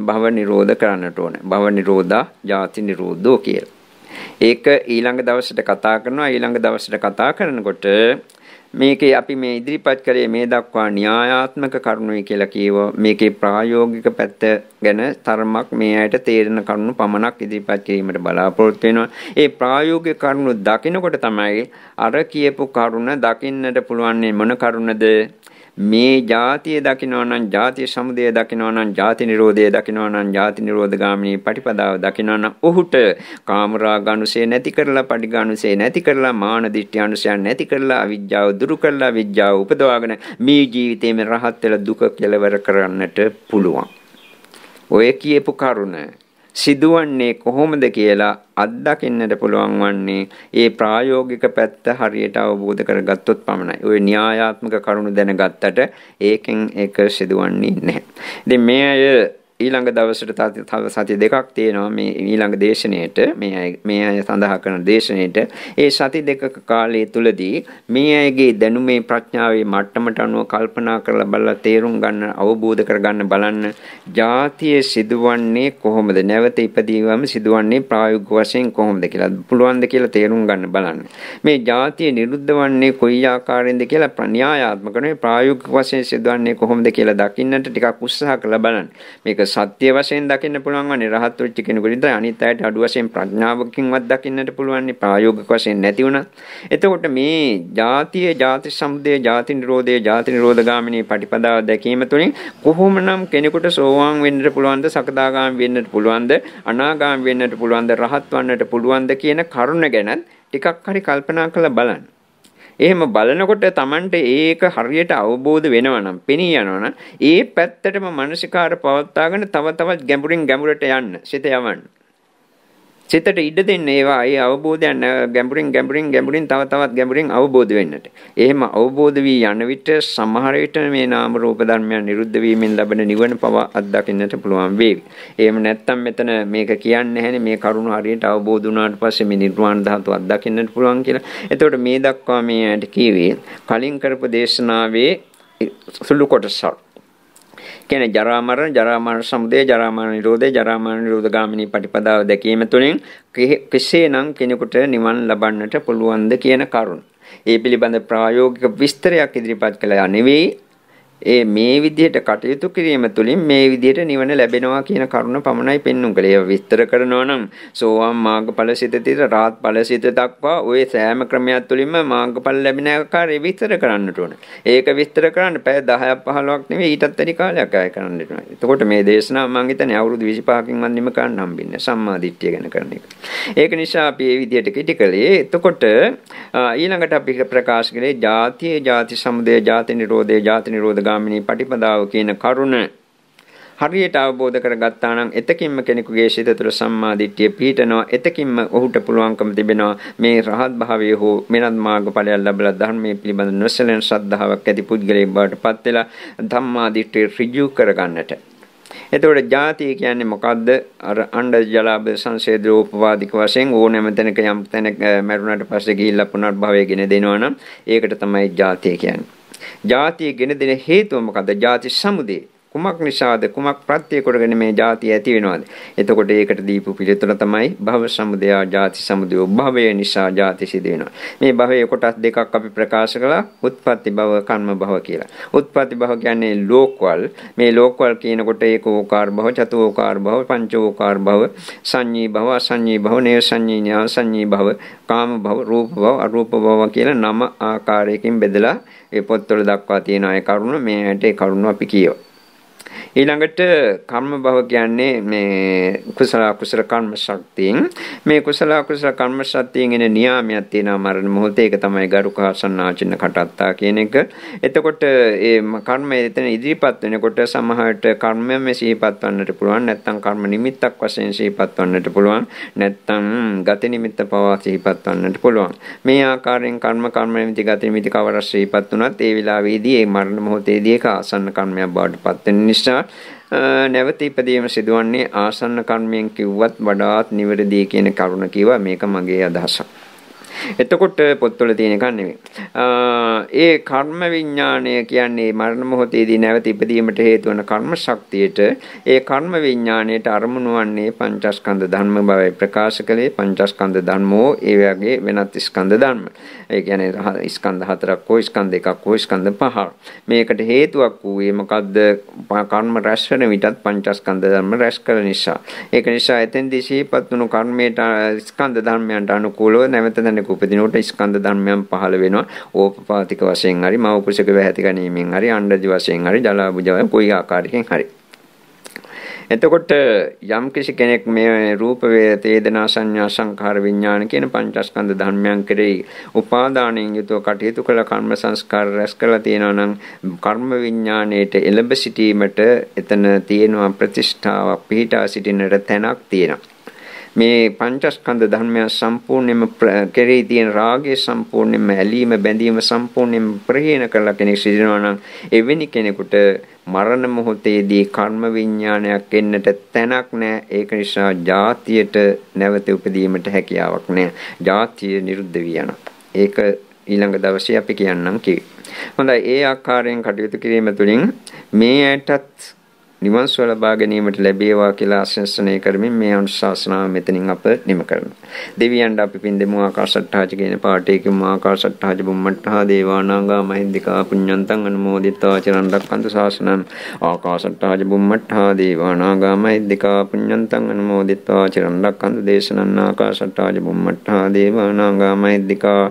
භව නිරෝධ කරන්නට ඕන. භව නිරෝධා ජාති නිරෝධෝ කියලා. ඒක ඊළඟ දවසට කතා කරනවා. ඊළඟ දවසට කතා කරනකොට මේකේ අපි මේ ඉදිරිපත් කරේ මේ දක්වා න්‍යායාත්මක කරුණුයි කියලා කියව මේකේ ප්‍රායෝගික පැත්ත ගැන තරමක් මේ ඇයට තේරෙන කරුණු පමණක් ඉදිරිපත් කිරීමට බලාපොරොත්තු වෙනවා. ඒ ප්‍රායෝගික කරුණු දකිනකොට තමයි අර කියපු කරුණ දකින්නට පුළුවන් මොන කරුණද මේ ජාතිය දකිනවා නම් ජාතිය සමුදය දකිනවා නම් ජාති නිරෝධය දකිනවා නම් ජාති නිරෝධ ගාමිනී පටිපදාව දකිනවා නම් ඔහුට කාමරාග අනුසය නැති කරලා පටිඝ අනුසය නැති කරලා මාන දිට්ඨි අනුසය නැති කරලා අවිජ්ජාව දුරු කරලා විජ්ජාව උපදවාගෙන මේ ජීවිතේම රහත් වෙලා දුක කෙලවර කරන්නට පුළුවන්. ඔය කියපු කරුණ සිදුවන්නේ කොහොමද කියලා අත්දකින්නට පුළුවන් වන්නේ ඒ ප්‍රායෝගික පැත්ත හරියට අවබෝධ කරගත්තොත් පමණයි. ওই න්‍යායාත්මක කරුණු දැනගත්තට ඒකෙන් ඒක සිදුවන්නේ නැහැ. ඉතින් මේ අය ඊළඟ දවසට තව සති දෙකක් තියෙනවා මේ ඊළඟ දේශනෙට මේ අය සඳහා කරන දේශනෙට. ඒ සති දෙකක කාලය තුලදී මේ අයගේ දැනුමේ ප්‍රඥාවේ මට්ටමට අනුව කල්පනා කරලා බලලා තේරුම් ගන්න අවබෝධ කරගන්න බලන්න ජාතිය සිදුවන්නේ කොහොමද, නැවත ඉපදීවම සිදුවන්නේ ප්‍රායෝගික වශයෙන් කොහොමද කියලා පුළුවන්ද කියලා තේරුම් ගන්න බලන්න. මේ ජාතිය නිරුද්ධ වන්නේ කොයි ආකාරයෙන්ද කියලා න්‍යායාත්මක නෙවෙයි ප්‍රායෝගික වශයෙන් සිදුවන්නේ කොහොමද කියලා දකින්නට ටිකක් උත්සාහ කරලා බලන්න. මේක සත්‍ය වශයෙන් දකින්න පුළුවන් වන්නේ රහත් වෙච්ච කෙනෙකුට විතරයි. අනිත් අයට අඩු වශයෙන් ප්‍රඥාවකින්වත් දකින්නට පුළුවන් නේ ප්‍රායෝගික වශයෙන් නැති වුණා. එතකොට මේ ජාතිය, ජාති සමුදය, ජාති නිරෝධය, ජාති නිරෝධගාමිනී පටිපදාව දැකීම තුළින් කොහොමනම් කෙනෙකුට සෝවාන් වෙන්නට පුළුවන්ද, සකදාගාමී වෙන්නට පුළුවන්ද, අනාගාමී වෙන්නට පුළුවන්ද, රහත් වන්නට පුළුවන්ද කියන කරුණ ගැන ටිකක් හරි කල්පනා කරලා බලන්න. එහෙම බලනකොට Tamanට ඒක හරියට අවබෝධ වෙනවා නම්, පෙනී යනවා නම්, ඒ පැත්තටම මානසිකාර පවත්වාගෙන තව තවත් ගැඹුරින් ගැඹුරට යන්න, සිත යවන්න. සිතට ඉඩ දෙන්න ඒවා ඒ අවබෝධයන් ගැඹුරින් තව තවත් ගැඹුරින් අවබෝධ වෙන්නට. එහෙම අවබෝධ වී යන විට සමහර විට මේ නාම රූප ධර්මයන් නිරුද්ධ වීමෙන් ලැබෙන නිවන පවා අත්දකින්නට පුළුවන් වේවි. එහෙම නැත්නම් මෙතන මේක කියන්නේ නැහැනේ මේ කරුණ හරියට අවබෝධ වුණාට පස්සේ මේ නිර්වාණ ධාතුව අත්දකින්නට පුළුවන් කියලා. එතකොට මේ දක්වා මේ ඇට කීවේ කලින් කරපු දේශනාවේ සුළු කොටසක්. කියන්නේ ජරා මරණ සමුදය, ජරා මරණ නිරෝධය, ජරා මරණ නිරෝධගාමිනී පටිපදාව දැකීම තුළින් කෙසේනම් කෙනෙකුට නිවන් ලබන්නට පුළුවන්ද කියන කරුණ. ඒ පිළිබඳ ප්‍රායෝගික විස්තරයක් ඉදිරිපත් කළා නෙවෙයි. ඒ මේ විදිහට කටයුතු කිරීම තුළින් මේ විදිහට නිවන ලැබෙනවා කියන කරුණ පමණයි පෙන්වුම් කළේ. ඒව විස්තර කරනවා නම් සෝවාන් මාර්ගඵල සිතේට රාහත් ඵල සිත දක්වා ওই සෑම ක්‍රමයක් තුළින්ම මාර්ගඵල ලැබෙන ආකාරය විස්තර කරන්නට ඕන. ඒක විස්තර කරන්න පැය 10ක් 15ක් නෙවෙයි ඊටත් වැඩි කාලයක් ආය කරන්නට ඕන. එතකොට මේ දේශනාව මම හිතන්නේ අවුරුදු 25කින් වන්දිම කරන්න හම්බෙන්නේ සම්මා දිට්ඨිය ගැන කරන එක. ඒක නිසා අපි මේ විදිහට කිටි කළේ. එතකොට ඊළඟට අපි ප්‍රකාශ කළේ ජාතිය, ජාති සමුදය, ජාති නිරෝධය, ජාති නිරෝධ ගාමිනී පටිපදාව කියන කරුණ හරියට අවබෝධ කරගත්තා නම් එතකින්ම කෙනෙකුගේ සිත තුළ සම්මා දිට්ඨිය පිහිටනවා. එතකින්ම ඔහුට පුළුවන්කම තිබෙනවා මේ රහත් භාවයේ හෝ මෙනත් මාර්ගඵලයක් ලැබලා ධර්මයේ පිළිබඳ නොසැලෙන ශ්‍රද්ධාවක් ඇති පුද්ගලයෙක් බවට පත් වෙලා ධම්මා දිට්ඨිය ඍජු කරගන්නට. එතකොට ජාතිය කියන්නේ මොකද්ද? අර අණ්ඩ ජලාභ සංසේදෝපවාදික වශයෙන් ඕනෑම තැනක යම් තැනක මරුණාට පස්සේ ගිහිල්ලා පුනර්භවය ගෙන දෙනවා නම් ඒකට තමයි ජාතිය කියන්නේ. ජාතිය ගෙන දෙන හේතුව මොකද්ද? ජාති සමුදය. කුමක් නිසාද? කුමක් ප්‍රත්‍ය කොටගෙන මේ ජාතිය ඇති වෙනවද? එතකොට ඒකට දීපු පිළිතුර තමයි භව සමුදය, ජාති සමුදය. භවය නිසා ජාති සිදු වෙනවා. මේ භවයේ කොටස් දෙකක් අපි ප්‍රකාශ කළා. උත්පත්ති භව, කර්ම භව කියලා. උත්පත්ති භව කියන්නේ ලෝකවල. මේ ලෝකවල කියනකොට ඒකෝකාර භව, චතුෝකාර භව, පංචෝකාර භව, සංඤී භව, අසංඤී භව, නේසංඤී, ඥාසංඤී භව, කාම භව, රූප භව, අරූප භව කියලා 9 ආකාරයකින් බෙදලා ඒ පොත්වල දක්වා තියෙන අය කරුණ මේ ඇට ඒ කරුණ අපි කියව. ඊළඟට කර්ම භව කියන්නේ මේ කුසල කර්ම ශක්තියෙන් මේ කුසල කර්ම ශක්තියෙන් එන නියාමයක් තියෙනවා මරණ මොහොතේ. ඒක තමයි ගරුකාසන්නාචින්න කටත්තා කියන එක. එතකොට ඒ කර්ම එතන ඉදිරිපත් වෙනකොට සමහරට කර්මයෙන් සිහිපත් වන්නට පුළුවන්, නැත්නම් කර්ම නිමිත්තක් වශයෙන් සිහිපත් වන්නට පුළුවන්, නැත්නම් ගති නිමිත්ත පවා සිහිපත් වන්නට පුළුවන්. මේ ආකාරයෙන් කර්ම නිමිති ගති නිමිති කවර සිහිපත් වුණත් ඒ වෙලාවේදී ඒ මරණ මොහොතේදී ඒක ආසන්න කර්මයක් බවට පත් වෙන නිසා නැවත ඉපදීම සිදුවන්නේ ආසන්න කර්මයෙන් කිව්වත් වඩාත් නිවැරදි කියන කරුණ කිව්වා. මේක මගේ අදහසක්. එතකොට පොත්වල තියෙන එකක් නෙවෙයි. ඒ කර්ම විඥාණය කියන්නේ මරණ මොහොතේදී නැවත ඉපදීමට හේතු වන කර්ම ශක්තියට ඒ කර්ම විඥාණයට අරමුණු වන්නේ පංචස්කන්ධ ධර්ම බවයි ප්‍රකාශ කළේ. පංචස්කන්ධ ධර්මෝ ඒ වගේ වෙනත් ස්කන්ධ ධර්ම. ඒ කියන්නේ ස්කන්ධ 4ක් හෝ ස්කන්ධ 1ක් හෝ ස්කන්ධ 5ක්. මේකට හේතුවක් වූයේ මොකද්ද? කර්ම රැස් වෙන විටත් පංචස්කන්ධ ධර්ම රැස් කරන නිසා. ඒක නිසා එතෙන්දී සිහිපත් වුණු කර්මයට ස්කන්ධ ධර්මයන්ට අනුකූලව නැවත දැනක උපදිනකොට ස්කන්ධ ධර්මයන් පහළ වෙනවා. ඕපපාතික වශයෙන් හරි, මව කුසක වැහැති ගැනීමෙන් හරි, අණ්ඩජ වශයෙන් හරි, ජලාබුජව කොයි ආකාරයකින් හරි. එතකොට යම් කිසි කෙනෙක් මේ රූප වේදනා සංඥා සංඛාර විඥාන කියන පංචස්කන්ධ ධර්මයන් කෙරෙහි උපාදානයෙන් යුතුව කටයුතු කළ කර්ම සංස්කාර රැස් කරලා තියෙනවා නම් කර්ම විඥාණයට එළඹ සිටීමට එතන තියෙනවා ප්‍රතිෂ්ඨාවක්, පිහිටා සිටින්නට තැනක් තියෙනවා. මේ පංචස්කන්ධ ධර්මයන් සම්පූර්ණයෙන්ම කෙරෙහි තියෙන රාගය සම්පූර්ණයෙන්ම ඇලීම බැඳීම සම්පූර්ණයෙන්ම ප්‍රහීන කරලා කෙනෙක් සිටිනවා නම් එවැනි කෙනෙකුට මරණ මොහොතේදී කර්ම විඥානයක් එන්නට තැනක් නැහැ. ඒක නිසා ජාතියට නැවත උපදීමට හැකියාවක් නැහැ. ජාතිය නිරුද්ධ වී යනවා. ඒක ඊළඟ දවසේ අපි කියන්නම් කිව්වේ. හොඳයි, ඒ ආකාරයෙන් කටයුතු කිරීම තුළින් මේ ඇයටත් නිවන් සුව ලබා ගැනීමට ලැබේවා කියලා ආශිර්වාදනය කරමින් මේ අනුශාසනාව මෙතනින් අප නිම කරනවා. දෙවියන්ට අපි පින් දෙමු. ආකාශට්ටාජ කියන පාඨයේ කිව්ව ආකාශට්ටාජ බුම්මට්ටා දේවානාගා මහින්దికා පුඤ්ඤන්තං අනුමෝදිතා චිරන් රක්ඛන්තු ශාසනං. ආකාශට්ටාජ බුම්මට්ටා දේවානාගා මහින්దికා පුඤ්ඤන්තං අනුමෝදිතා චිරන් රක්ඛන්තු දේශනං. ආකාශට්ටාජ බුම්මට්ටා දේවානාගා මහින්దికා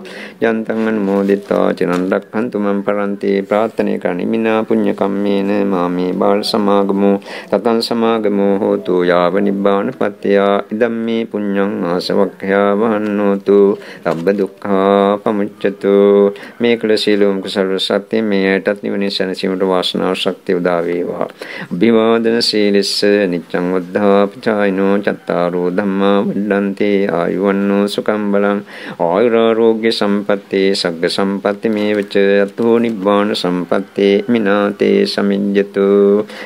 යන්තං අනුමෝදිතා චිරන් රක්ඛන්තු මම් පරන්ති. ප්‍රාර්ථනා කරමි මිනා පුඤ්ඤ කම්මේන මාමේ බාල සමාගම තතං සමාගමෝ හෝතු යාව නිබ්බාන පත්‍ත්‍ය ඉදම්මේ පුඤ්ඤං ආසවක්ඛ්‍යා වහන්නෝතු සබ්බ දුක්ඛා පමුච්ඡතු. මේ කළ සීලෝම කුසල සත්‍ය මේටත් නිවන සැනසීමට වාසනාව ශක්තිය උදා වේවා. අභිවාදන සීලස්ස නිච්ඡං උද්ධාපචායිනෝ චත්තාරෝ ධම්මා වඩ්ඩන්ති ආයුවන්නෝ සුඛං බලං ආයුරාෝග්‍ය සම්පත්තේ සග්ග සම්පatti මේවච අතෝ නිබ්බාන සම්පත්තේ මිනාතේ සමිඤ්ඤතු.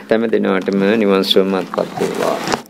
තම දිනාටම නිවන් සුවපත් වේවා.